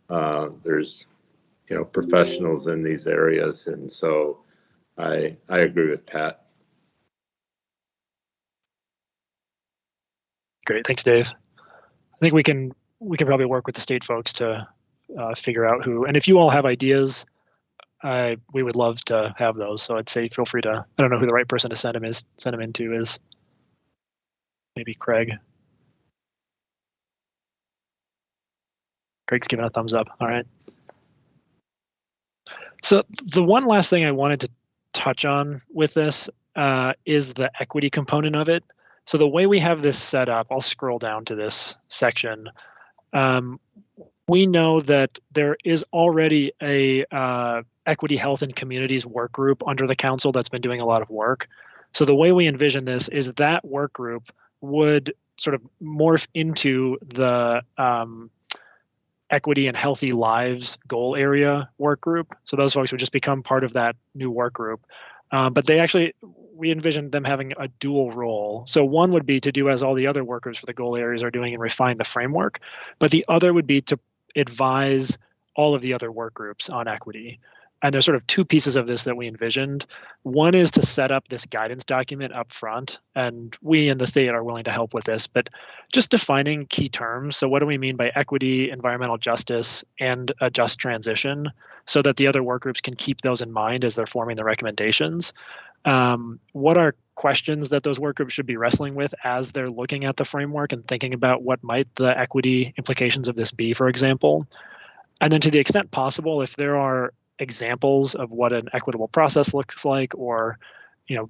[SPEAKER 3] there's professionals in these areas, and so I agree with Pat.
[SPEAKER 14] Great, thanks, Dave. I think we can probably work with the state folks to figure out who. And if you all have ideas, we would love to have those. So I'd say feel free to. I don't know who the right person to send them into is. Maybe Craig. Craig's giving a thumbs up. All right. So the one last thing I wanted to touch on with this is the equity component of it. So the way we have this set up, I'll scroll down to this section. We know that there is already a equity, health, and communities work group under the council that's been doing a lot of work. So the way we envision this is that work group would sort of morph into the equity and healthy lives goal area work group. So those folks would just become part of that new work group. But we envision them having a dual role. So one would be to do as all the other workers for the goal areas are doing and refine the framework, but the other would be to advise all of the other work groups on equity. And there's sort of two pieces of this that we envisioned. One is to set up this guidance document up front, and we in the state are willing to help with this, but just defining key terms. So what do we mean by equity, environmental justice, and a just transition, so that the other work groups can keep those in mind as they're forming the recommendations. What are questions that those work groups should be wrestling with as they're looking at the framework and thinking about what might the equity implications of this be, for example? And then to the extent possible, if there are examples of what an equitable process looks like, or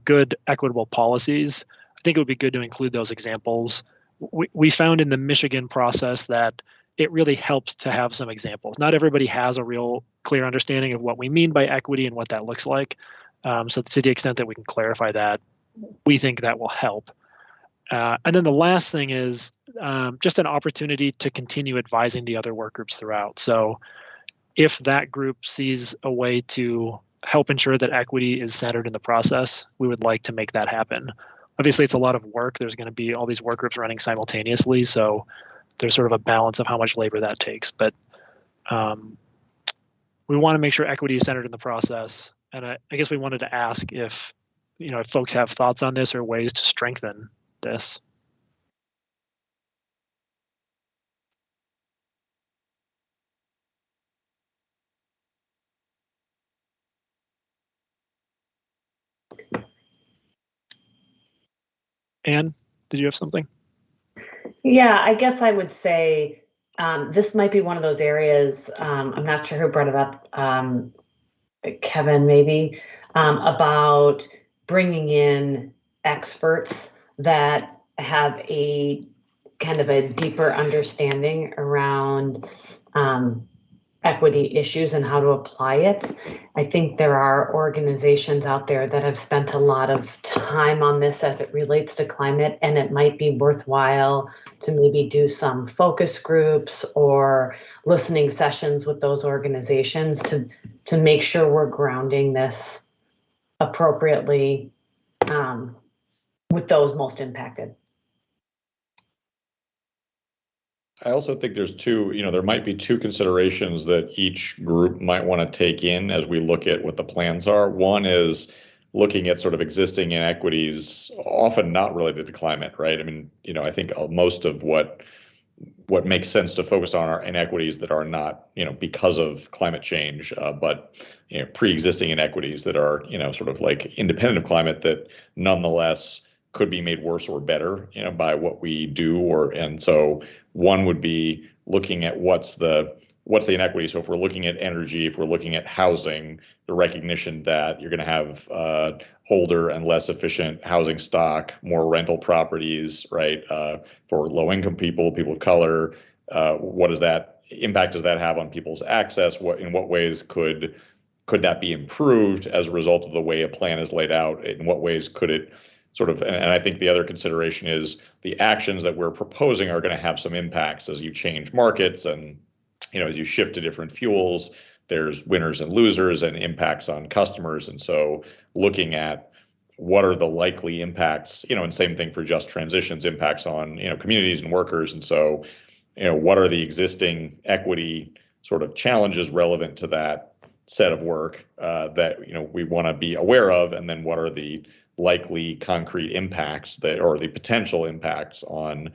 [SPEAKER 14] good equitable policies, I think it would be good to include those examples. We found in the Michigan process that it really helps to have some examples. Not everybody has a real clear understanding of what we mean by equity and what that looks like. So to the extent that we can clarify that, we think that will help. And then the last thing is just an opportunity to continue advising the other work groups throughout. So if that group sees a way to help ensure that equity is centered in the process, we would like to make that happen. Obviously, it's a lot of work. There's going to be all these work groups running simultaneously, so there's sort of a balance of how much labor that takes. But we want to make sure equity is centered in the process. And I guess we wanted to ask if folks have thoughts on this or ways to strengthen this. Anne, did you have something?
[SPEAKER 7] Yeah, I guess I would say this might be one of those areas, I'm not sure who brought it up, Kevin maybe, about bringing in experts that have a kind of a deeper understanding around equity issues and how to apply it. I think there are organizations out there that have spent a lot of time on this as it relates to climate, and it might be worthwhile to maybe do some focus groups or listening sessions with those organizations to make sure we're grounding this appropriately with those most impacted.
[SPEAKER 10] I also think there's there might be two considerations that each group might want to take in as we look at what the plans are. One is looking at sort of existing inequities, often not related to climate, right? I mean, I think most of what makes sense to focus on are inequities that are not, because of climate change, but pre-existing inequities that are, sort of like independent of climate that nonetheless could be made worse or better, by what we do. And so one would be looking at what's the inequity. So if we're looking at energy, if we're looking at housing, the recognition that you're going to have older and less efficient housing stock, more rental properties, right? For low-income people of color, what impact does that have on people's access? In what ways could that be improved as a result of the way a plan is laid out? In what ways could it sort of, and I think the other consideration is the actions that we're proposing are going to have some impacts as you change markets and, as you shift to different fuels, there's winners and losers and impacts on customers. And so looking at what are the likely impacts, and same thing for just transitions, impacts on, communities and workers. And so, what are the existing equity sort of challenges relevant to that set of work that, we want to be aware of, and then what are the likely concrete impacts or the potential impacts on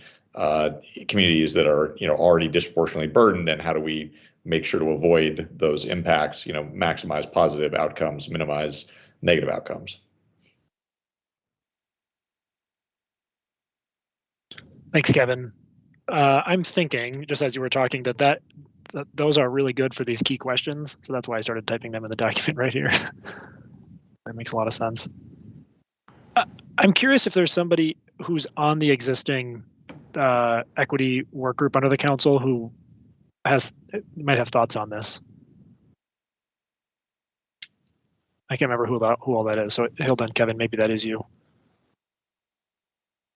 [SPEAKER 10] communities that are, already disproportionately burdened, and how do we make sure to avoid those impacts, maximize positive outcomes, minimize negative outcomes.
[SPEAKER 14] Thanks, Kevin. I'm thinking, just as you were talking, that those are really good for these key questions. So that's why I started typing them in the document right here. That makes a lot of sense. I'm curious if there's somebody who's on the existing equity work group under the council who might have thoughts on this. I can't remember who all that is. So Hilda and Kevin, maybe that is you.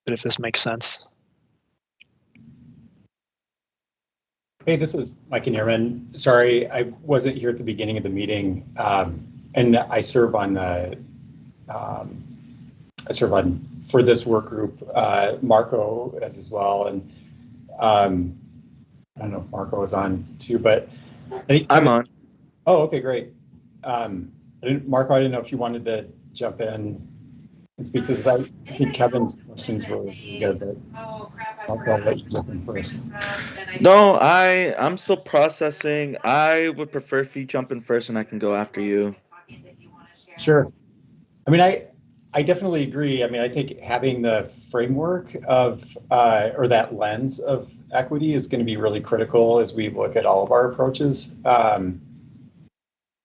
[SPEAKER 14] But if this makes sense.
[SPEAKER 18] Hey, this is Mike Nearterm. Sorry, I wasn't here at the beginning of the meeting, and I serve on for this work group. Marco as well, and I don't know if Marco is on too, but
[SPEAKER 13] I'm on.
[SPEAKER 18] Oh, okay, great. Marco, I didn't know if you wanted to jump in and speak to this. I think Kevin's questions were good, but Marco, I'll let you jump in first.
[SPEAKER 13] No, I'm still processing. I would prefer if you jump in first and I can go after you.
[SPEAKER 18] Sure. I mean, I definitely agree. I mean, I think having the framework of or that lens of equity is going to be really critical as we look at all of our approaches. And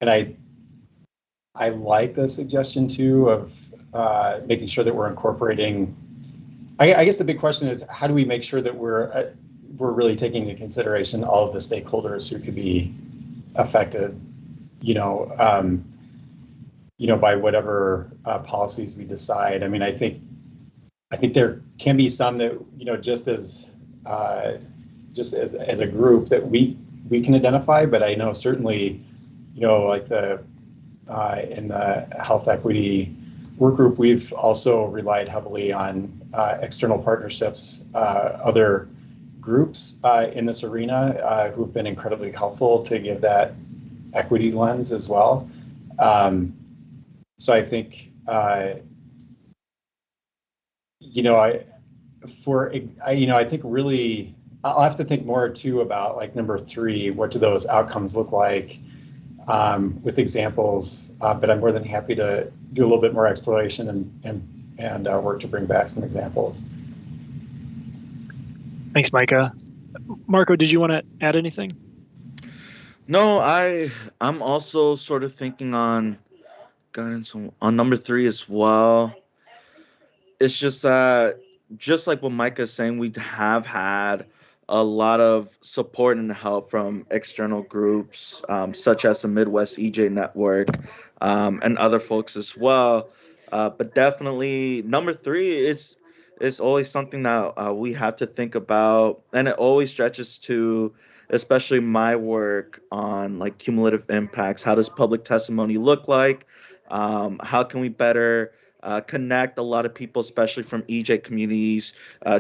[SPEAKER 18] I like the suggestion too of making sure that we're incorporating. I guess the big question is, how do we make sure that we're really taking into consideration all of the stakeholders who could be affected, by whatever policies we decide. I mean, I think there can be some that, just as a group that we can identify, but I know certainly, like in the health equity work group, we've also relied heavily on external partnerships, other groups in this arena who've been incredibly helpful to give that equity lens as well. So I think, I think really, I'll have to think more too about like number 3, what do those outcomes look like with examples, but I'm more than happy to do a little bit more exploration and work to bring back some examples.
[SPEAKER 14] Thanks, Micah. Marco, did you want to add anything?
[SPEAKER 13] No, I'm also sort of thinking on guidance on number 3 as well. It's just that, just like what Micah is saying, we have had a lot of support and help from external groups, such as the Midwest EJ Network and other folks as well. But definitely number 3 is always something that we have to think about, and it always stretches to, especially my work on like cumulative impacts. How does public testimony look like? How can we better connect a lot of people, especially from EJ communities,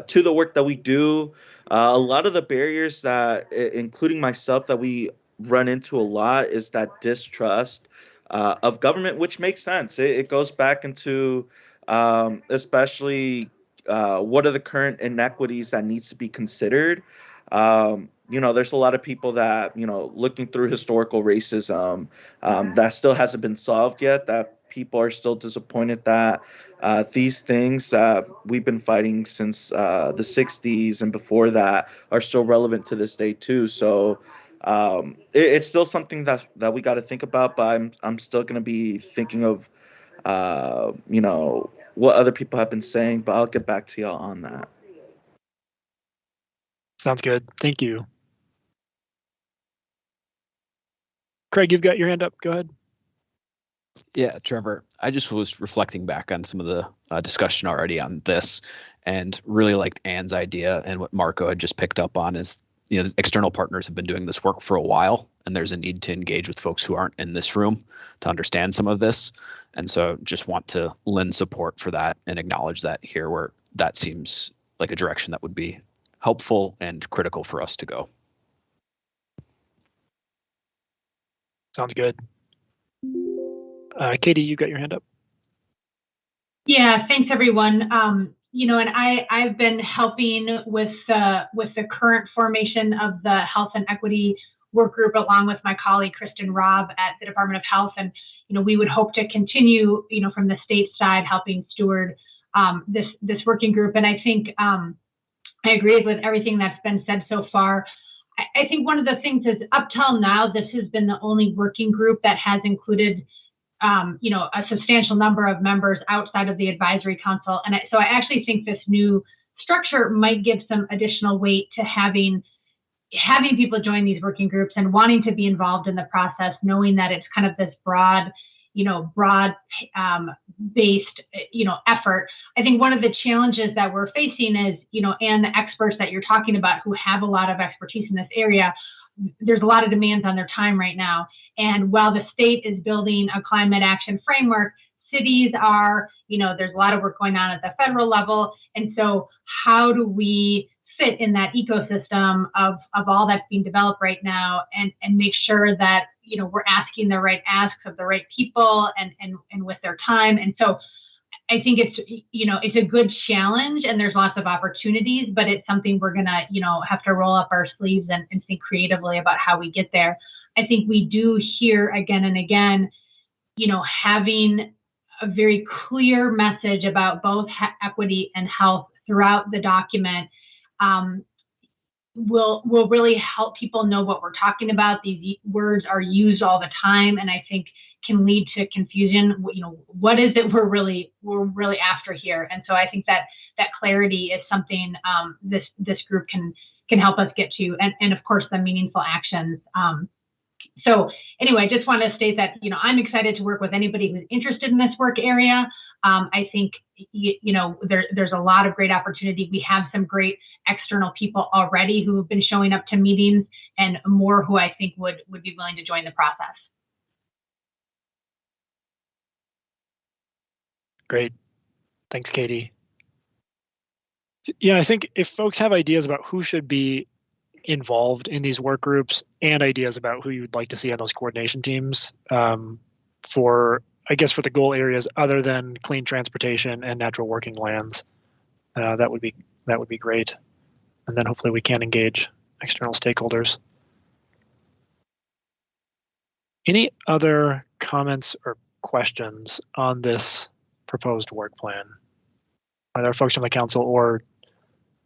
[SPEAKER 13] to the work that we do. A lot of the barriers that, including myself, that we run into a lot is that distrust of government, which makes sense. It goes back into especially what are the current inequities that needs to be considered. There's a lot of people that, looking through historical racism, that still hasn't been solved yet, that people are still disappointed that these things we've been fighting since the 60s and before that are still relevant to this day too. So it's still something that we got to think about, but I'm still going to be thinking of, what other people have been saying, but I'll get back to y'all on that.
[SPEAKER 14] Sounds good. Thank you. Craig, you've got your hand up. Go ahead.
[SPEAKER 11] Yeah, Trevor, I just was reflecting back on some of the discussion already on this, and really liked Ann's idea, and what Marco had just picked up on is, external partners have been doing this work for a while, and there's a need to engage with folks who aren't in this room to understand some of this. And so just want to lend support for that and acknowledge that here, where that seems like a direction that would be helpful and critical for us to go.
[SPEAKER 14] Sounds good. Katie, you got your hand up.
[SPEAKER 19] Yeah, thanks everyone. And I've been helping with the current formation of the Health and Equity Work Group, along with my colleague Kristen Robb at the Department of Health, and we would hope to continue, from the state side, helping steward this working group. And I think I agree with everything that's been said so far. I think one of the things is, up till now, this has been the only working group that has included a substantial number of members outside of the advisory council. And so I actually think this new structure might give some additional weight to having people join these working groups and wanting to be involved in the process, knowing that it's kind of this broad based, effort. I think one of the challenges that we're facing is, and the experts that you're talking about who have a lot of expertise in this area, there's a lot of demands on their time right now. And while the state is building a climate action framework, cities are, there's a lot of work going on at the federal level. And so how do we fit in that ecosystem of all that's being developed right now, and make sure that, we're asking the right asks of the right people and with their time. And so I think it's a good challenge, and there's lots of opportunities, but it's something we're gonna, have to roll up our sleeves and think creatively about how we get there. I think we do hear again and again, having a very clear message about both equity and health throughout the document will really help people know what we're talking about. These words are used all the time, and I think can lead to confusion. What is it we're really after here? And so I think that clarity is something this group can help us get to, and of course the meaningful actions. So anyway, I just want to state that, I'm excited to work with anybody who's interested in this work area. I think, there's a lot of great opportunity. We have some great external people already who have been showing up to meetings, and more who I think would be willing to join the process.
[SPEAKER 14] Great. Thanks, Katie. Yeah, I think if folks have ideas about who should be involved in these work groups, and ideas about who you'd like to see on those coordination teams for the goal areas other than clean transportation and natural working lands, that would be great. And then hopefully we can engage external stakeholders. Any other comments or questions on this proposed work plan? Are there folks from the council or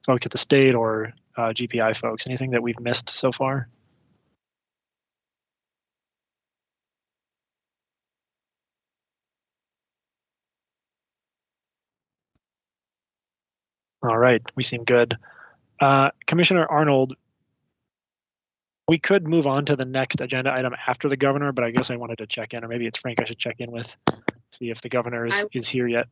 [SPEAKER 14] folks at the state or GPI folks? Anything that we've missed so far? All right, we seem good. Commissioner Arnold, we could move on to the next agenda item after the governor, but I guess I wanted to check in, or maybe it's Frank I should check in with, see if the governor is here yet.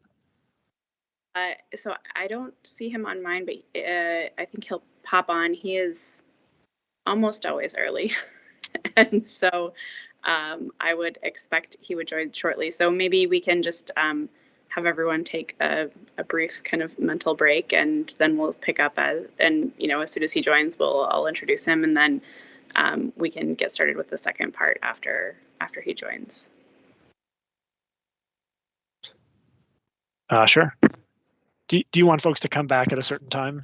[SPEAKER 2] So I don't see him on mine, but I think he'll pop on. He is almost always early. And so I would expect he would join shortly. So maybe we can just have everyone take a brief kind of mental break, and then we'll pick up as soon as he joins, I'll introduce him, and then we can get started with the second part after he joins.
[SPEAKER 14] Sure. Do you want folks to come back at a certain time?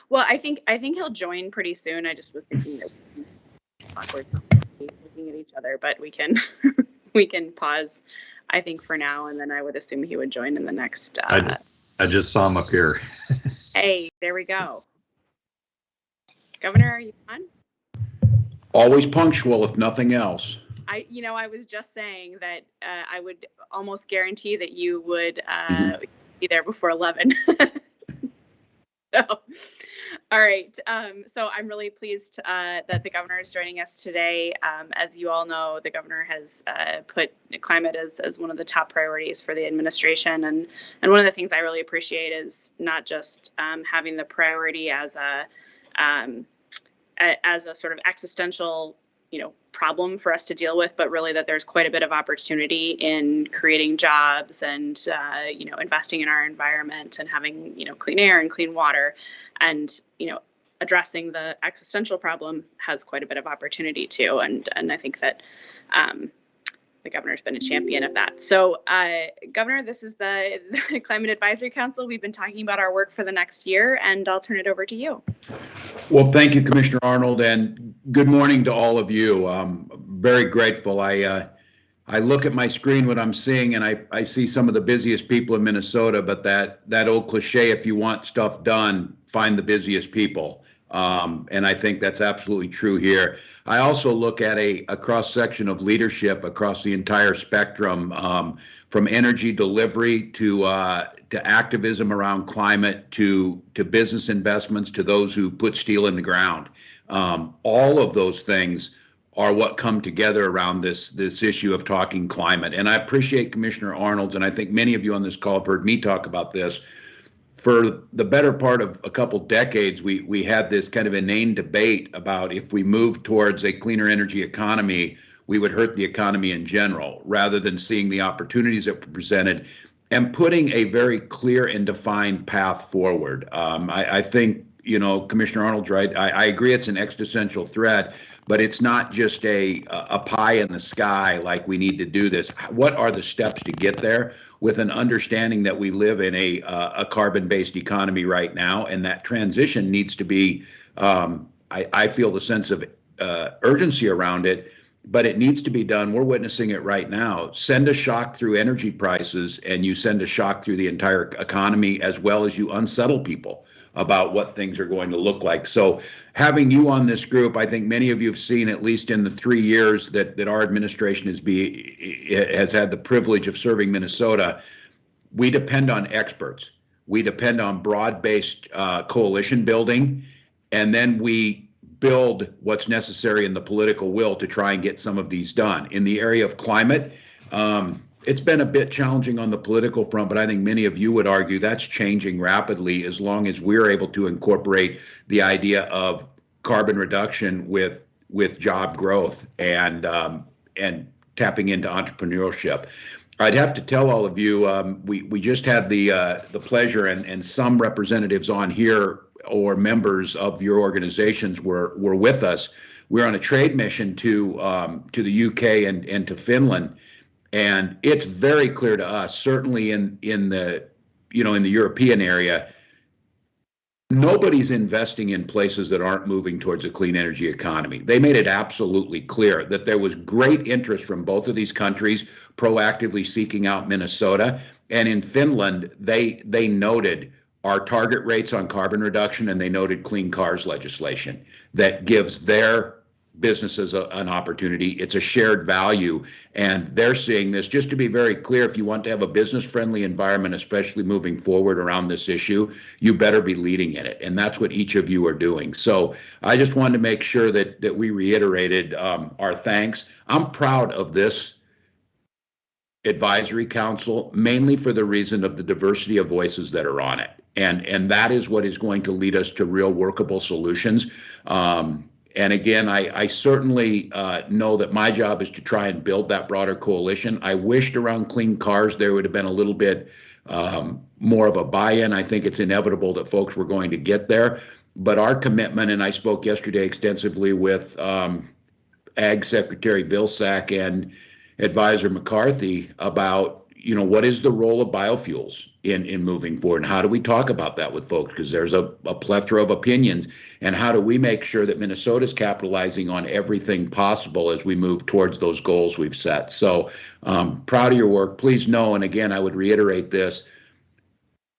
[SPEAKER 2] Well, I think he'll join pretty soon. I just was thinking that awkward looking at each other, but we can we can pause, I think, for now, and then I would assume he would join in the next.
[SPEAKER 12] I just saw him up here.
[SPEAKER 2] Hey, there we go. Governor, are you on?
[SPEAKER 20] Always punctual, if nothing else.
[SPEAKER 2] I was just saying that I would almost guarantee that you would be there before 11. So, all right. So I'm really pleased that the governor is joining us today. As you all know, the governor has put climate as one of the top priorities for the administration. And one of the things I really appreciate is not just having the priority as a sort of existential, problem for us to deal with, but really that there's quite a bit of opportunity in creating jobs and, investing in our environment and having, clean air and clean water, and, addressing the existential problem has quite a bit of opportunity too. And I think that the governor's been a champion of that. So, Governor, this is the Climate Advisory Council. We've been talking about our work for the next year, and I'll turn it over to you.
[SPEAKER 20] Well, thank you, Commissioner Arnold, and good morning to all of you. I'm very grateful. I look at my screen what I'm seeing, and I see some of the busiest people in Minnesota, but that old cliche, if you want stuff done, find the busiest people. And I think that's absolutely true here. I also look at a cross-section of leadership across the entire spectrum, from energy delivery to activism around climate, to business investments, to those who put steel in the ground. All of those things are what come together around this issue of talking climate. And I appreciate Commissioner Arnold's, and I think many of you on this call have heard me talk about this. For the better part of a couple decades, we had this kind of inane debate about if we moved towards a cleaner energy economy, we would hurt the economy in general, rather than seeing the opportunities that were presented and putting a very clear and defined path forward. I think, Commissioner Arnold's right. I agree it's an existential threat, but it's not just a pie in the sky like we need to do this. What are the steps to get there, with an understanding that we live in a carbon-based economy right now, and that transition needs to be, I feel the sense of urgency around it, but it needs to be done. We're witnessing it right now. Send a shock through energy prices, and you send a shock through the entire economy, as well as you unsettle people about what things are going to look like. So having you on this group, I think many of you have seen, at least in the 3 years that our administration has had the privilege of serving Minnesota, we depend on experts. We depend on broad-based coalition building, and then we build what's necessary in the political will to try and get some of these done. In the area of climate, it's been a bit challenging on the political front, but I think many of you would argue that's changing rapidly, as long as we're able to incorporate the idea of carbon reduction with job growth and tapping into entrepreneurship. I'd have to tell all of you, we just had the pleasure, and some representatives on here or members of your organizations were with us. We're on a trade mission to the UK and to Finland. And it's very clear to us, certainly in the European area, nobody's investing in places that aren't moving towards a clean energy economy. They made it absolutely clear that there was great interest from both of these countries proactively seeking out Minnesota. And in Finland, they noted our target rates on carbon reduction, and they noted clean cars legislation that gives their businesses an opportunity. It's a shared value, and they're seeing this. Just to be very clear, if you want to have a business-friendly environment, especially moving forward around this issue, you better be leading in it, and that's what each of you are doing. So I just wanted to make sure that we reiterated our thanks. I'm proud of this advisory council, mainly for the reason of the diversity of voices that are on it, and that is what is going to lead us to real workable solutions. And again, I certainly know that my job is to try and build that broader coalition. I wished around clean cars there would have been a little bit more of a buy-in. I think it's inevitable that folks were going to get there. But our commitment, and I spoke yesterday extensively with Ag Secretary Vilsack and Advisor McCarthy about, what is the role of biofuels in moving forward, and how do we talk about that with folks, because there's a plethora of opinions, and how do we make sure that Minnesota's capitalizing on everything possible as we move towards those goals we've set. So proud of your work. Please know, and again, I would reiterate this,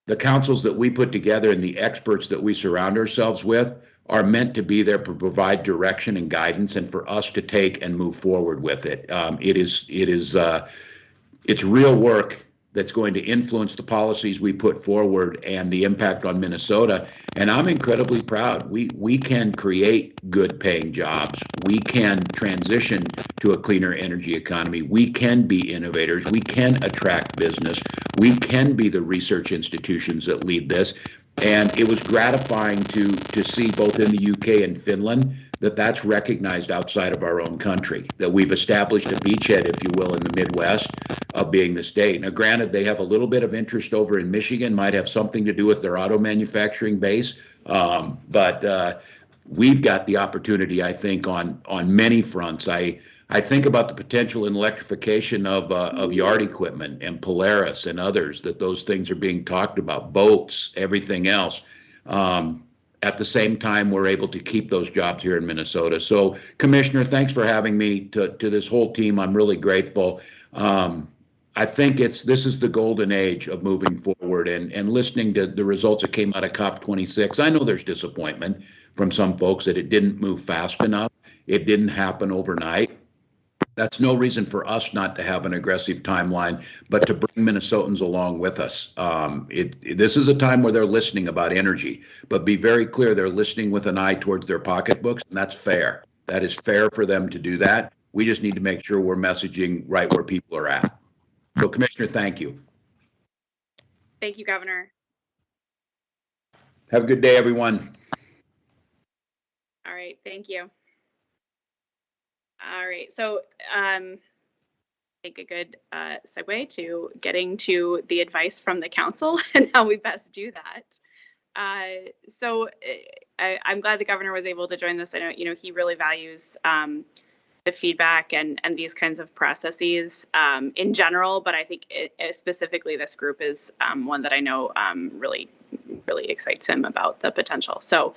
[SPEAKER 20] the councils that we put together and the experts that we surround ourselves with are meant to be there to provide direction and guidance, and for us to take and move forward with it. It's real work that's going to influence the policies we put forward and the impact on Minnesota. And I'm incredibly proud. We can create good paying jobs. We can transition to a cleaner energy economy. We can be innovators. We can attract business. We can be the research institutions that lead this. And it was gratifying to see both in the UK and Finland that that's recognized outside of our own country, that we've established a beachhead, if you will, in the Midwest of being the state. Now, granted, they have a little bit of interest over in Michigan, might have something to do with their auto manufacturing base, but we've got the opportunity, I think, on many fronts. I think about the potential in electrification of yard equipment and Polaris and others, that those things are being talked about, boats, everything else. At the same time, we're able to keep those jobs here in Minnesota. So, Commissioner, thanks for having me. To this whole team, I'm really grateful. I think this is the golden age of moving forward, and listening to the results that came out of COP26. I know there's disappointment from some folks that it didn't move fast enough. It didn't happen overnight. That's no reason for us not to have an aggressive timeline, but to bring Minnesotans along with us. This is a time where they're listening about energy, but be very clear, they're listening with an eye towards their pocketbooks, and that's fair. That is fair for them to do that. We just need to make sure we're messaging right where people are at. So, Commissioner, thank you.
[SPEAKER 2] Thank you, Governor.
[SPEAKER 20] Have a good day, everyone.
[SPEAKER 2] All right, thank you. All right, so I think a good segue to getting to the advice from the council and how we best do that. So I'm glad the governor was able to join this. I know, he really values the feedback and these kinds of processes in general, but I think specifically this group is one that I know really excites him about the potential. So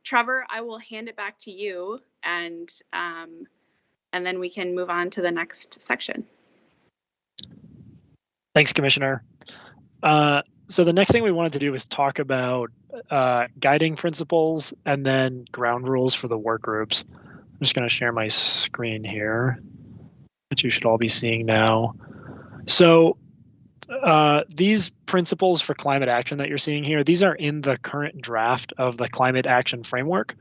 [SPEAKER 2] Trevor, I will hand it back to you, and then we can move on to the next section.
[SPEAKER 14] Thanks, Commissioner. So the next thing we wanted to do was talk about guiding principles and then ground rules for the work groups. I'm just going to share my screen here, that you should all be seeing now. So these principles for climate action that you're seeing here, these are in the current draft of the climate action framework.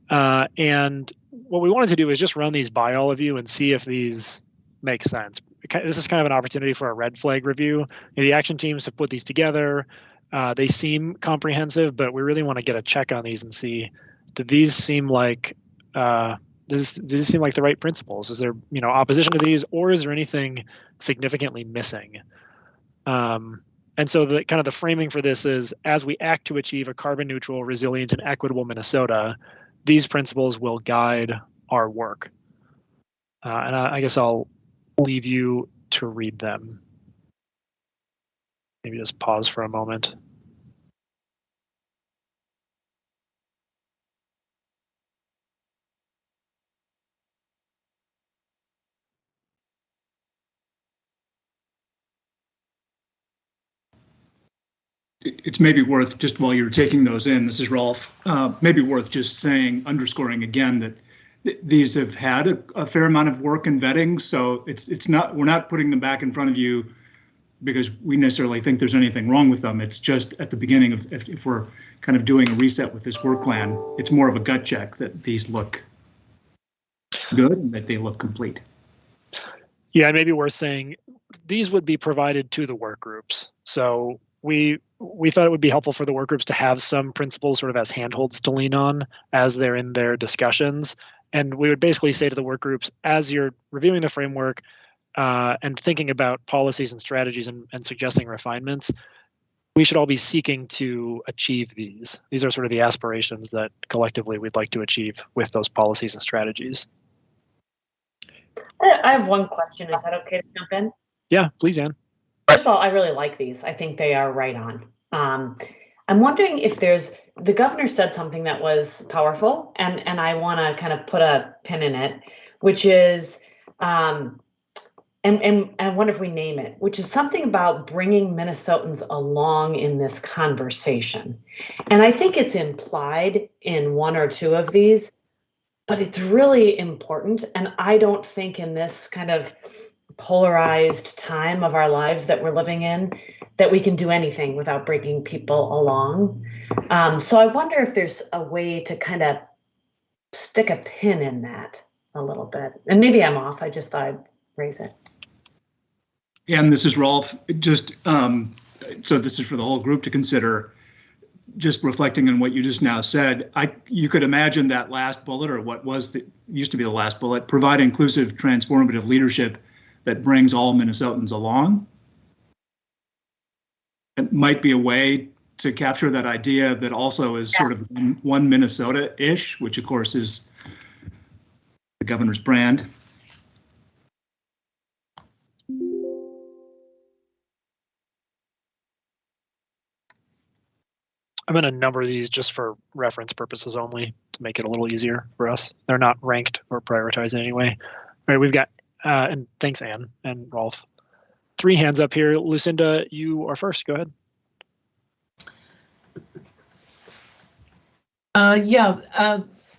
[SPEAKER 14] And what we wanted to do is just run these by all of you and see if these make sense. This is kind of an opportunity for a red flag review. The action teams have put these together. They seem comprehensive, but we really want to get a check on these and see, do these seem like does this seem like the right principles? Is there opposition to these, or is there anything significantly missing? And so the kind of the framing for this is, as we act to achieve a carbon neutral, resilient, and equitable Minnesota, these principles will guide our work. And I guess I'll leave you to read them. Maybe just pause for a moment.
[SPEAKER 15] It's maybe worth, just while you're taking those in, this is Rolf, maybe worth just underscoring again that these have had a fair amount of work and vetting. So we're not putting them back in front of you because we necessarily think there's anything wrong with them. It's just at the beginning of, if we're kind of doing a reset with this work plan, it's more of a gut check that these look good and that they look complete.
[SPEAKER 14] Yeah, it may be worth saying these would be provided to the work groups. So we thought it would be helpful for the work groups to have some principles sort of as handholds to lean on as they're in their discussions. And we would basically say to the work groups, as you're reviewing the framework, and thinking about policies and strategies and suggesting refinements, we should all be seeking to achieve these. These are sort of the aspirations that collectively we'd like to achieve with those policies and strategies.
[SPEAKER 7] I have one question. Is that okay to jump in?
[SPEAKER 14] Yeah, please, Ann.
[SPEAKER 7] First of all, I really like these. I think they are right on. I'm wondering if the governor said something that was powerful, and I want to kind of put a pin in it, which is, and I wonder if we name it, which is something about bringing Minnesotans along in this conversation. And I think it's implied in one or two of these, but it's really important. And I don't think in this kind of polarized time of our lives that we're living in, that we can do anything without bringing people along. So I wonder if there's a way to kind of stick a pin in that a little bit. And maybe I'm off. I just thought I'd raise it.
[SPEAKER 15] And this is Rolf. Just so this is for the whole group to consider. Just reflecting on what you just now said, you could imagine that last bullet, or what used to be the last bullet, provide inclusive, transformative leadership that brings all Minnesotans along. It might be a way to capture that idea that also is sort of one Minnesota-ish, which of course is the governor's brand.
[SPEAKER 14] I'm going to number these just for reference purposes only to make it a little easier for us. They're not ranked or prioritized in any way. All right, we've got, and thanks, Ann and Rolf. 3 hands up here. Lucinda, you are first. Go ahead.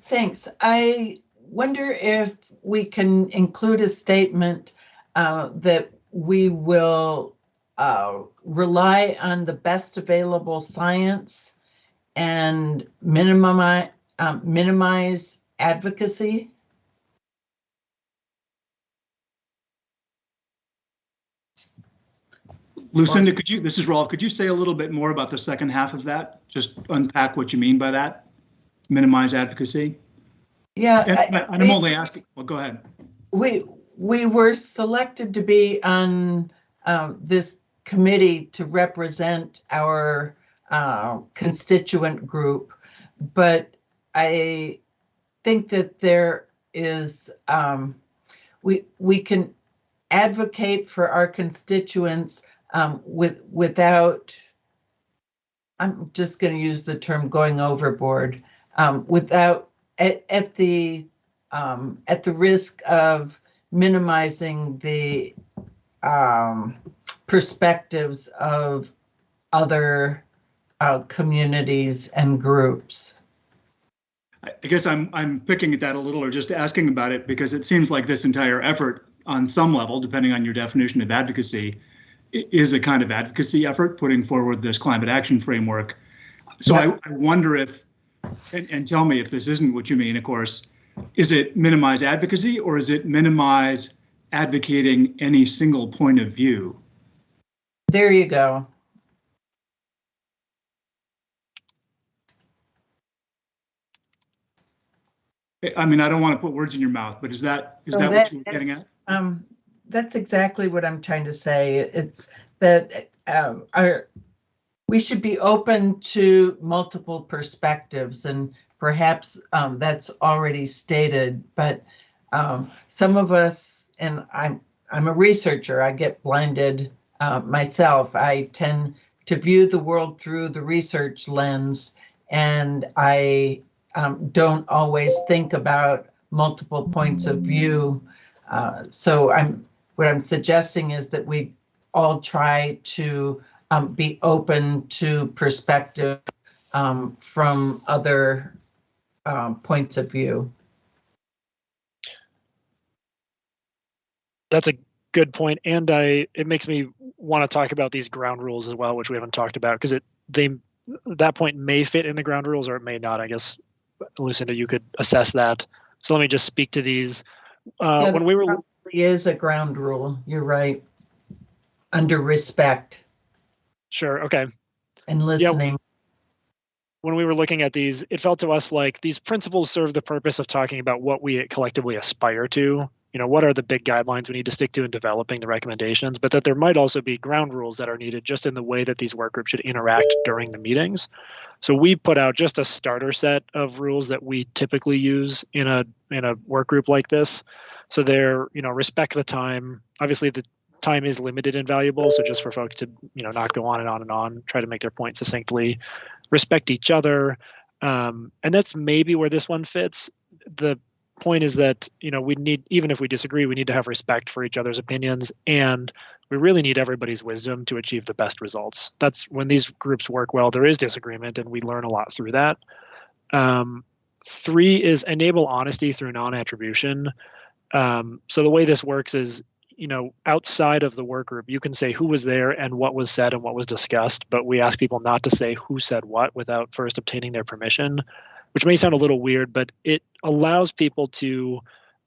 [SPEAKER 17] Thanks. I wonder if we can include a statement that we will rely on the best available science and minimize advocacy.
[SPEAKER 15] Lucinda, this is Rolf, could you say a little bit more about the second half of that? Just unpack what you mean by that, minimize advocacy?
[SPEAKER 17] Yeah.
[SPEAKER 15] And I'm only asking, well, go ahead.
[SPEAKER 17] We were selected to be on this committee to represent our constituent group, but I think that there is, we can advocate for our constituents without, I'm just going to use the term going overboard, without at the risk of minimizing the perspectives of other communities and groups.
[SPEAKER 15] I guess I'm picking at that a little, or just asking about it, because it seems like this entire effort on some level, depending on your definition of advocacy, is a kind of advocacy effort, putting forward this climate action framework. So I wonder if, and tell me if this isn't what you mean, of course, is it minimize advocacy, or is it minimize advocating any single point of view?
[SPEAKER 17] There you go.
[SPEAKER 15] I mean, I don't want to put words in your mouth, but is that what you were getting at?
[SPEAKER 17] That's exactly what I'm trying to say. It's that we should be open to multiple perspectives, and perhaps that's already stated, but some of us, and I'm a researcher, I get blinded myself. I tend to view the world through the research lens, and I don't always think about multiple points of view. So what I'm suggesting is that we all try to be open to perspective from other points of view.
[SPEAKER 14] That's a good point, and it makes me want to talk about these ground rules as well, which we haven't talked about, because that point may fit in the ground rules or it may not. I guess, Lucinda, you could assess that. So let me just speak to these. When we were
[SPEAKER 17] is a ground rule, you're right. Under respect.
[SPEAKER 14] Sure. Okay.
[SPEAKER 17] And listening.
[SPEAKER 14] Yeah, when we were looking at these, it felt to us like these principles serve the purpose of talking about what we collectively aspire to what are the big guidelines we need to stick to in developing the recommendations, but that there might also be ground rules that are needed just in the way that these work groups should interact during the meetings. So we put out just a starter set of rules that we typically use in a work group like this. So they're, respect the time. Obviously, the time is limited and valuable. So just for folks to, not go on and on and on, try to make their point succinctly, respect each other. And that's maybe where this one fits. The point is that, we need, even if we disagree, we need to have respect for each other's opinions, and we really need everybody's wisdom to achieve the best results. That's when these groups work well, there is disagreement and we learn a lot through that. 3 is enable honesty through non-attribution. So the way this works is, outside of the work group, you can say who was there and what was said and what was discussed, but we ask people not to say who said what without first obtaining their permission, which may sound a little weird, but it allows people to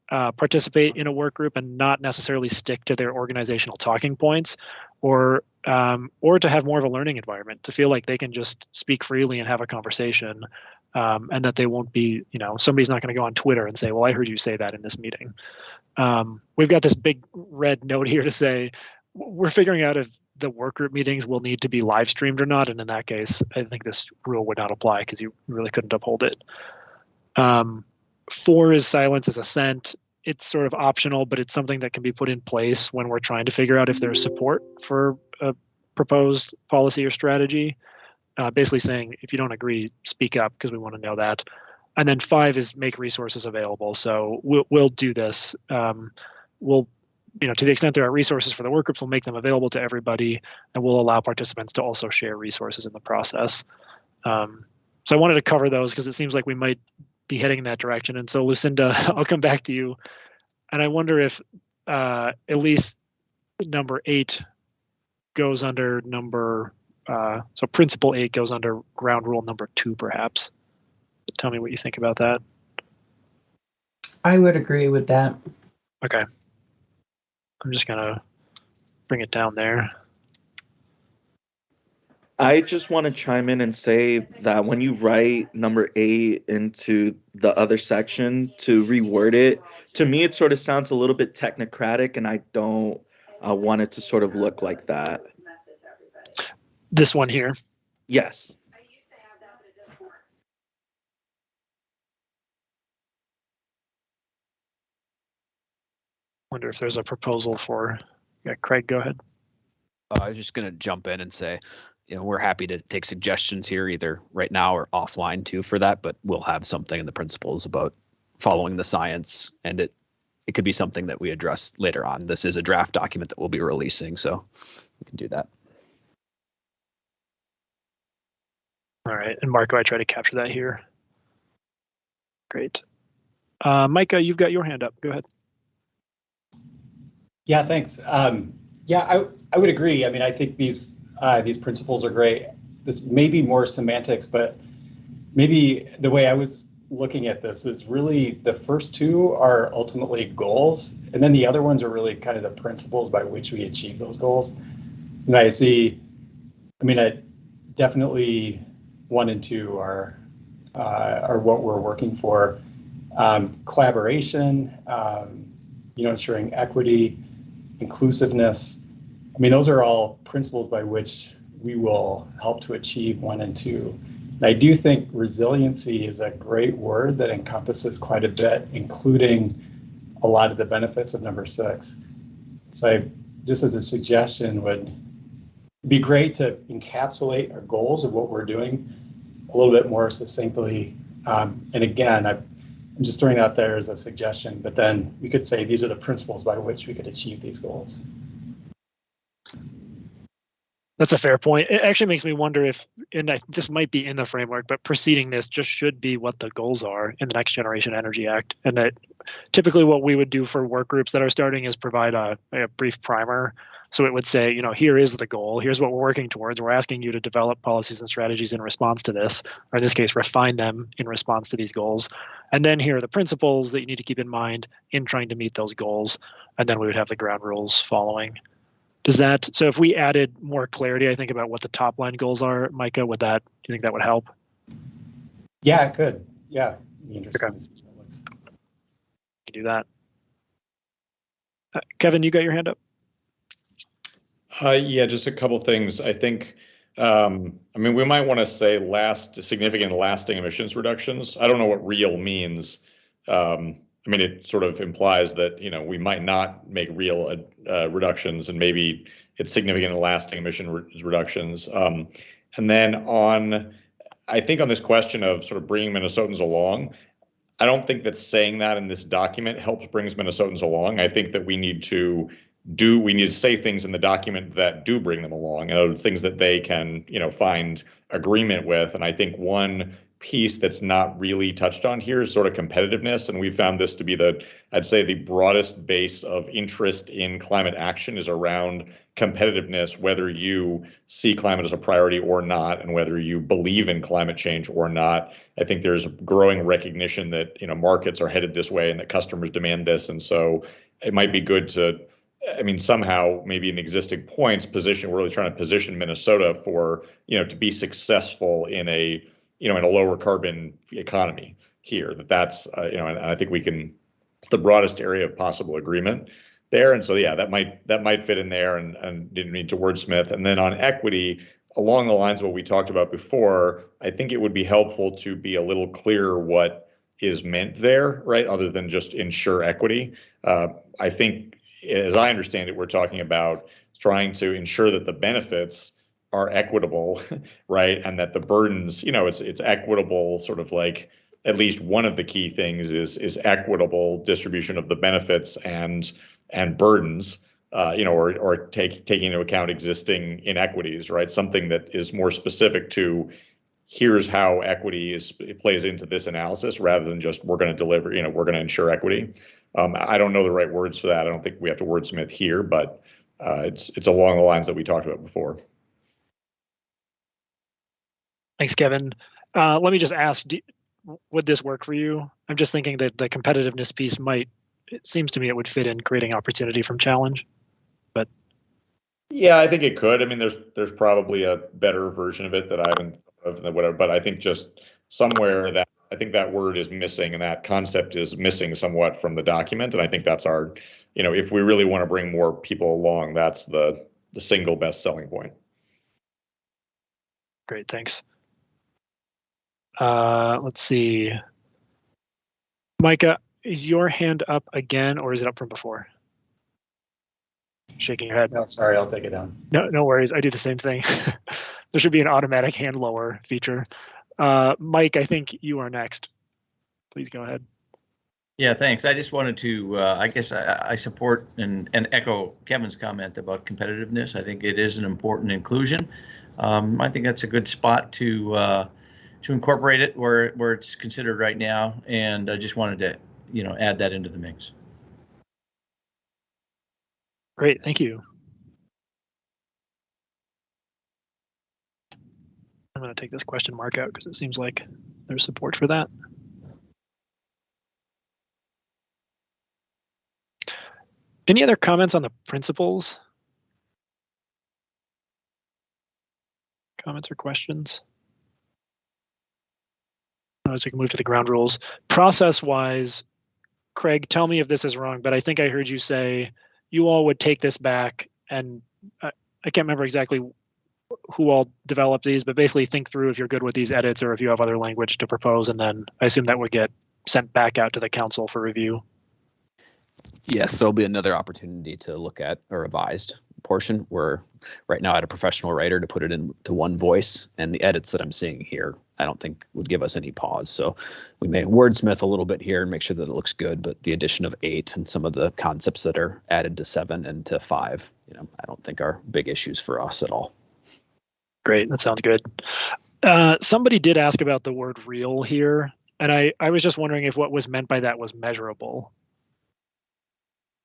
[SPEAKER 14] participate in a work group and not necessarily stick to their organizational talking points, or to have more of a learning environment, to feel like they can just speak freely and have a conversation, and that they won't be, somebody's not going to go on Twitter and say, well, I heard you say that in this meeting. We've got this big red note here to say we're figuring out if the work group meetings will need to be live streamed or not. And in that case, I think this rule would not apply because you really couldn't uphold it. 4 is silence is assent. It's sort of optional, but it's something that can be put in place when we're trying to figure out if there's support for a proposed policy or strategy. Basically saying, if you don't agree, speak up because we want to know that. And then 5 is make resources available. So we'll do this. We'll, to the extent there are resources for the work groups, we'll make them available to everybody, and we'll allow participants to also share resources in the process. So I wanted to cover those because it seems like we might be heading in that direction. And so Lucinda, I'll come back to you. And I wonder if at least number 8 goes under so principle 8 goes under ground rule number 2, perhaps. Tell me what you think about that.
[SPEAKER 17] I would agree with that.
[SPEAKER 14] Okay. I'm just going to bring it down there.
[SPEAKER 13] I just want to chime in and say that when you write number 8 into the other section to reword it, to me, it sort of sounds a little bit technocratic, and I don't want it to sort of look like that.
[SPEAKER 14] This one here?
[SPEAKER 13] Yes.
[SPEAKER 14] Wonder if there's a proposal for, Craig, go ahead.
[SPEAKER 11] I was just going to jump in and say, we're happy to take suggestions here, either right now or offline too for that, but we'll have something in the principles about following the science, and it could be something that we address later on. This is a draft document that we'll be releasing, so we can do that.
[SPEAKER 14] All right, and Marco, I try to capture that here. Great. Micah, you've got your hand up. Go ahead.
[SPEAKER 18] Yeah, thanks. Yeah, I would agree. I mean, I think these principles are great. This may be more semantics, but maybe the way I was looking at this is really the first 2 are ultimately goals, and then the other ones are really kind of the principles by which we achieve those goals. And I definitely 1 and 2 are what we're working for. Collaboration, ensuring equity, inclusiveness. I mean, those are all principles by which we will help to achieve 1 and 2. And I do think resiliency is a great word that encompasses quite a bit, including a lot of the benefits of number 6. So I, just as a suggestion, would be great to encapsulate our goals of what we're doing a little bit more succinctly. And again, I'm just throwing out there as a suggestion, but then we could say these are the principles by which we could achieve these goals.
[SPEAKER 14] That's a fair point. It actually makes me wonder if, and this might be in the framework, but preceding this just should be what the goals are in the Next Generation Energy Act. And that typically what we would do for work groups that are starting is provide a brief primer. So it would say, here is the goal. Here's what we're working towards. We're asking you to develop policies and strategies in response to this, or in this case, refine them in response to these goals. And then here are the principles that you need to keep in mind in trying to meet those goals. And then we would have the ground rules following. So if we added more clarity, I think, about what the top line goals are, Micah, do you think that would help?
[SPEAKER 18] Yeah, it could. Yeah, be interesting.
[SPEAKER 14] Okay. You do that. Kevin, you got your hand up?
[SPEAKER 10] Yeah, just a couple things. I think, I mean, we might want to say significant lasting emissions reductions. I don't know what real means. I mean, it sort of implies that, we might not make real reductions, and maybe it's significant and lasting emission reductions. And then I think on this question of sort of bringing Minnesotans along, I don't think that saying that in this document helps brings Minnesotans along. I think that we need to say things in the document that do bring them along, and things that they can, find agreement with. And I think one piece that's not really touched on here is sort of competitiveness. And we found this to be I'd say the broadest base of interest in climate action is around competitiveness, whether you see climate as a priority or not, and whether you believe in climate change or not. I think there's a growing recognition that, markets are headed this way and that customers demand this. And so it might be good to, somehow maybe in existing points we're really trying to position Minnesota for, to be successful in a lower carbon economy here. That's and I think it's the broadest area of possible agreement there. And so, yeah, that might fit in there, and didn't need to wordsmith. And then on equity, along the lines of what we talked about before, I think it would be helpful to be a little clearer what is meant there, right? Other than just ensure equity. I think, as I understand it, we're talking about trying to ensure that the benefits are equitable, right? And that the burdens, it's equitable, sort of like, at least one of the key things is equitable distribution of the benefits and burdens, or taking into account existing inequities, right? Something that is more specific to here's how equity plays into this analysis, rather than just we're going to deliver, we're going to ensure equity. I don't know the right words for that. I don't think we have to wordsmith here, but it's along the lines that we talked about before.
[SPEAKER 14] Thanks, Kevin. Let me just ask, would this work for you? I'm just thinking that the competitiveness piece it seems to me it would fit in creating opportunity from challenge, but.
[SPEAKER 10] Yeah, I think it could. There's probably a better version of it that I haven't thought of, whatever, but I think just somewhere that I think that word is missing, and that concept is missing somewhat from the document. And I think that's our, if we really want to bring more people along, that's the single best selling point.
[SPEAKER 14] Great, thanks. Let's see. Micah, is your hand up again, or is it up from before? Shaking your head.
[SPEAKER 18] No, sorry, I'll take it down.
[SPEAKER 14] No worries. I do the same thing. There should be an automatic hand lower feature. Mike, I think you are next. Please go ahead.
[SPEAKER 4] Yeah, thanks. I just wanted to, I guess I support and echo Kevin's comment about competitiveness. I think it is an important inclusion. I think that's a good spot to incorporate it where it's considered right now, and I just wanted to, add that into the mix.
[SPEAKER 14] Great, thank you. I'm going to take this question mark out because it seems like there's support for that. Any other comments on the principles? Comments or questions? As we can move to the ground rules. Process-wise, Craig, tell me if this is wrong, but I think I heard you say you all would take this back, and I can't remember exactly who all developed these, but basically think through if you're good with these edits or if you have other language to propose, and then I assume that would get sent back out to the council for review.
[SPEAKER 11] Yes, there'll be another opportunity to look at a revised portion. We're right now at a professional writer to put it into one voice, and the edits that I'm seeing here, I don't think would give us any pause. So we may wordsmith a little bit here and make sure that it looks good, but the addition of 8 and some of the concepts that are added to 7 and to 5, I don't think are big issues for us at all.
[SPEAKER 14] Great, that sounds good. Somebody did ask about the word real here, and I was just wondering if what was meant by that was measurable,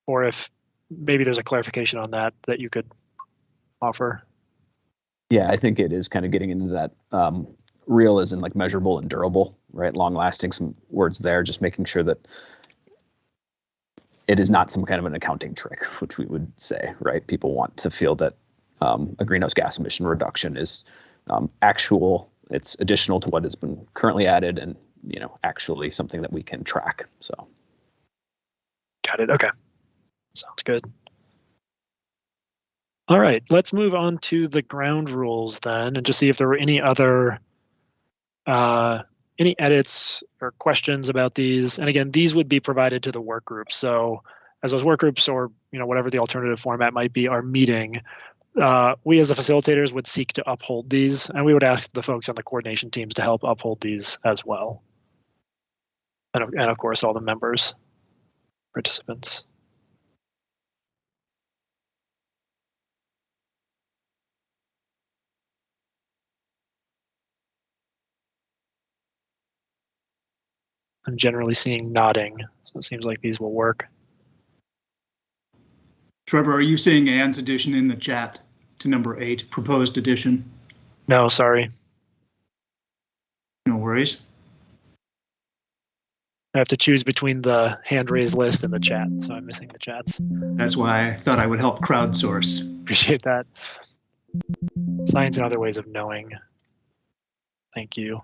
[SPEAKER 14] or if maybe there's a clarification on that you could offer.
[SPEAKER 11] Yeah, I think it is kind of getting into that real as in like measurable and durable, right? Long lasting, some words there, just making sure that it is not some kind of an accounting trick, which we would say, right? People want to feel that a greenhouse gas emission reduction is actual, it's additional to what has been currently added, and actually something that we can track. So
[SPEAKER 14] got it. Okay. Sounds good. All right, let's move on to the ground rules then, and just see if there were any other any edits or questions about these. And again, these would be provided to the work group. So as those work groups, or whatever the alternative format might be, are meeting, we as the facilitators would seek to uphold these, and we would ask the folks on the coordination teams to help uphold these as well. And of course, all the members, participants. I'm generally seeing nodding, so it seems like these will work.
[SPEAKER 15] Trevor, are you seeing Ann's addition in the chat to number 8, proposed addition?
[SPEAKER 14] No, sorry.
[SPEAKER 15] No worries.
[SPEAKER 14] I have to choose between the hand raised list and the chat, so I'm missing the chats.
[SPEAKER 15] That's why I thought I would help crowdsource.
[SPEAKER 14] Appreciate that. Science and other ways of knowing. Thank you.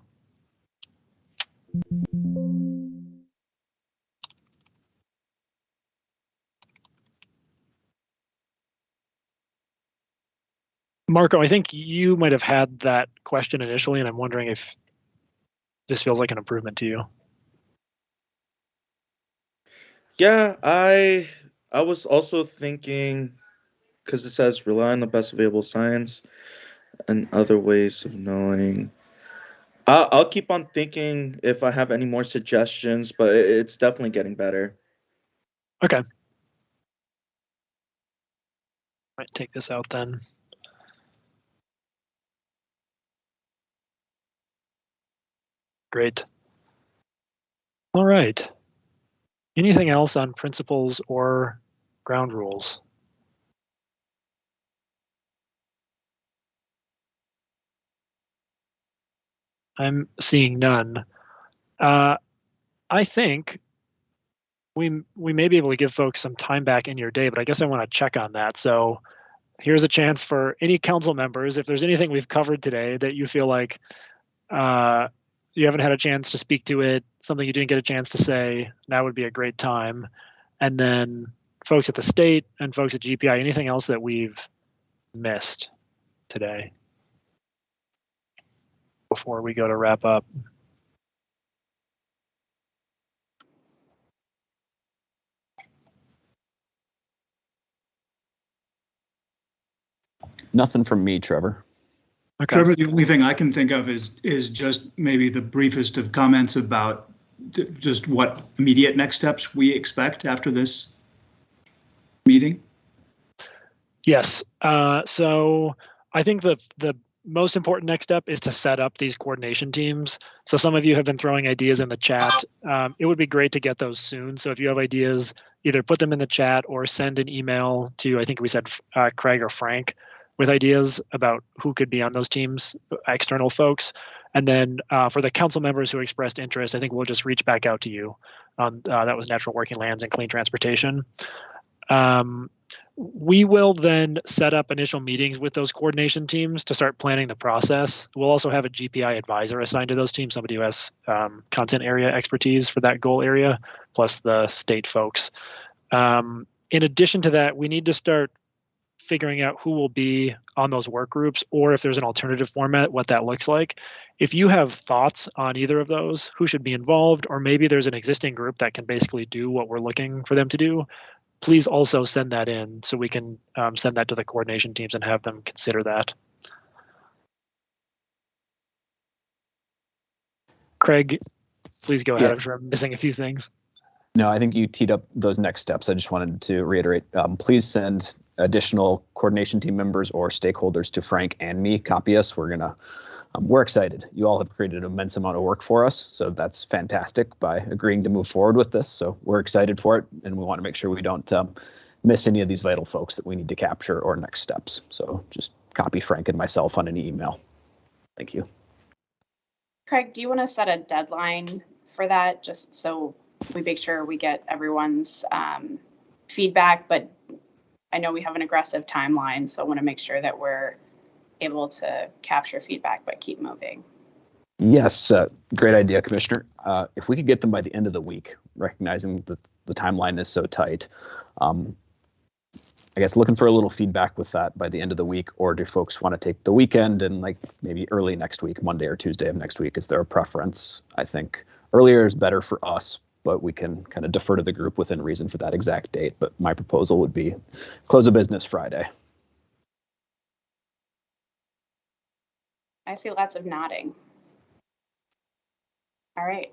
[SPEAKER 14] Marco, I think you might have had that question initially, and I'm wondering if this feels like an improvement to you.
[SPEAKER 13] Yeah, I was also thinking, because it says rely on the best available science and other ways of knowing. I'll keep on thinking if I have any more suggestions, but it's definitely getting better.
[SPEAKER 14] Okay. Might take this out then. Great. All right. Anything else on principles or ground rules? I'm seeing none. I think we may be able to give folks some time back in your day, but I guess I want to check on that. So here's a chance for any council members, if there's anything we've covered today that you feel like you haven't had a chance to speak to it, something you didn't get a chance to say, now would be a great time. And then folks at the state and folks at GPI, anything else that we've missed today before we go to wrap up?
[SPEAKER 11] Nothing from me, Trevor.
[SPEAKER 14] Okay.
[SPEAKER 15] Trevor, the only thing I can think of is just maybe the briefest of comments about just what immediate next steps we expect after this meeting.
[SPEAKER 14] Yes. So I think the most important next step is to set up these coordination teams. So some of you have been throwing ideas in the chat. It would be great to get those soon. So if you have ideas, either put them in the chat or send an email to, I think we said Craig or Frank, with ideas about who could be on those teams, external folks. And then for the council members who expressed interest, I think we'll just reach back out to you. That was natural working lands and clean transportation. We will then set up initial meetings with those coordination teams to start planning the process. We'll also have a GPI advisor assigned to those teams, somebody who has content area expertise for that goal area, plus the state folks. In addition to that, we need to start figuring out who will be on those work groups, or if there's an alternative format, what that looks like. If you have thoughts on either of those, who should be involved, or maybe there's an existing group that can basically do what we're looking for them to do, please also send that in so we can send that to the coordination teams and have them consider that. Craig, please go ahead.
[SPEAKER 11] Yeah.
[SPEAKER 14] I'm sure I'm missing a few things.
[SPEAKER 11] No, I think you teed up those next steps. I just wanted to reiterate, please send additional coordination team members or stakeholders to Frank and me. Copy us. We're excited. You all have created an immense amount of work for us, so that's fantastic by agreeing to move forward with this. So we're excited for it, and we want to make sure we don't miss any of these vital folks that we need to capture or next steps. So just copy Frank and myself on an email. Thank you.
[SPEAKER 2] Craig, do you want to set a deadline for that, just so we make sure we get everyone's feedback? But I know we have an aggressive timeline, so I want to make sure that we're able to capture feedback but keep moving.
[SPEAKER 11] Yes, great idea, Commissioner. If we could get them by the end of the week, recognizing that the timeline is so tight, I guess looking for a little feedback with that by the end of the week, or do folks want to take the weekend and like maybe early next week, Monday or Tuesday of next week? Is there a preference? I think earlier is better for us, but we can kind of defer to the group within reason for that exact date. But my proposal would be close of business Friday.
[SPEAKER 2] I see lots of nodding. All right.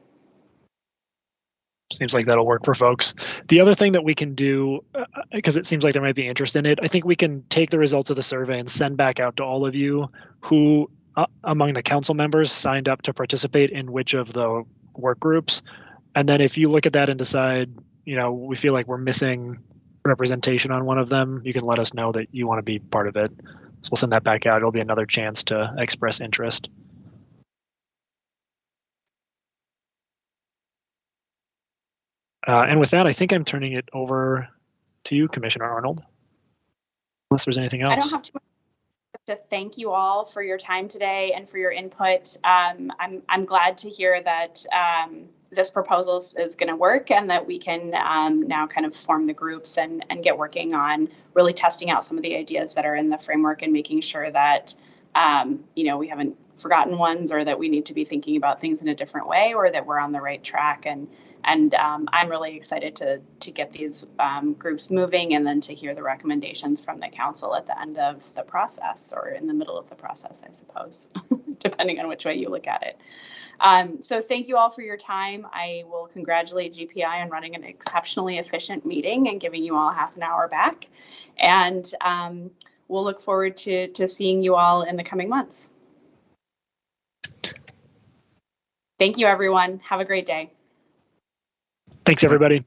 [SPEAKER 14] Seems like that'll work for folks. The other thing that we can do, because it seems like there might be interest in it, I think we can take the results of the survey and send back out to all of you who, among the council members, signed up to participate in which of the work groups. And then if you look at that and decide, you know, we feel like we're missing representation on one of them, you can let us know that you want to be part of it. So we'll send that back out. It'll be another chance to express interest. And with that, I think I'm turning it over to you, Commissioner Arnold, unless there's anything else.
[SPEAKER 2] I don't have too much to thank you all for your time today and for your input. I'm glad to hear that this proposal is going to work and that we can now kind of form the groups and get working on really testing out some of the ideas that are in the framework and making sure that you know, we haven't forgotten ones, or that we need to be thinking about things in a different way, or that we're on the right track. And I'm really excited to get these groups moving, and then to hear the recommendations from the council at the end of the process, or in the middle of the process, I suppose, depending on which way you look at it. So thank you all for your time. I will congratulate GPI on running an exceptionally efficient meeting and giving you all half an hour back. And we'll look forward to seeing you all in the coming months. Thank you, everyone. Have a great day.
[SPEAKER 14] Thanks, everybody.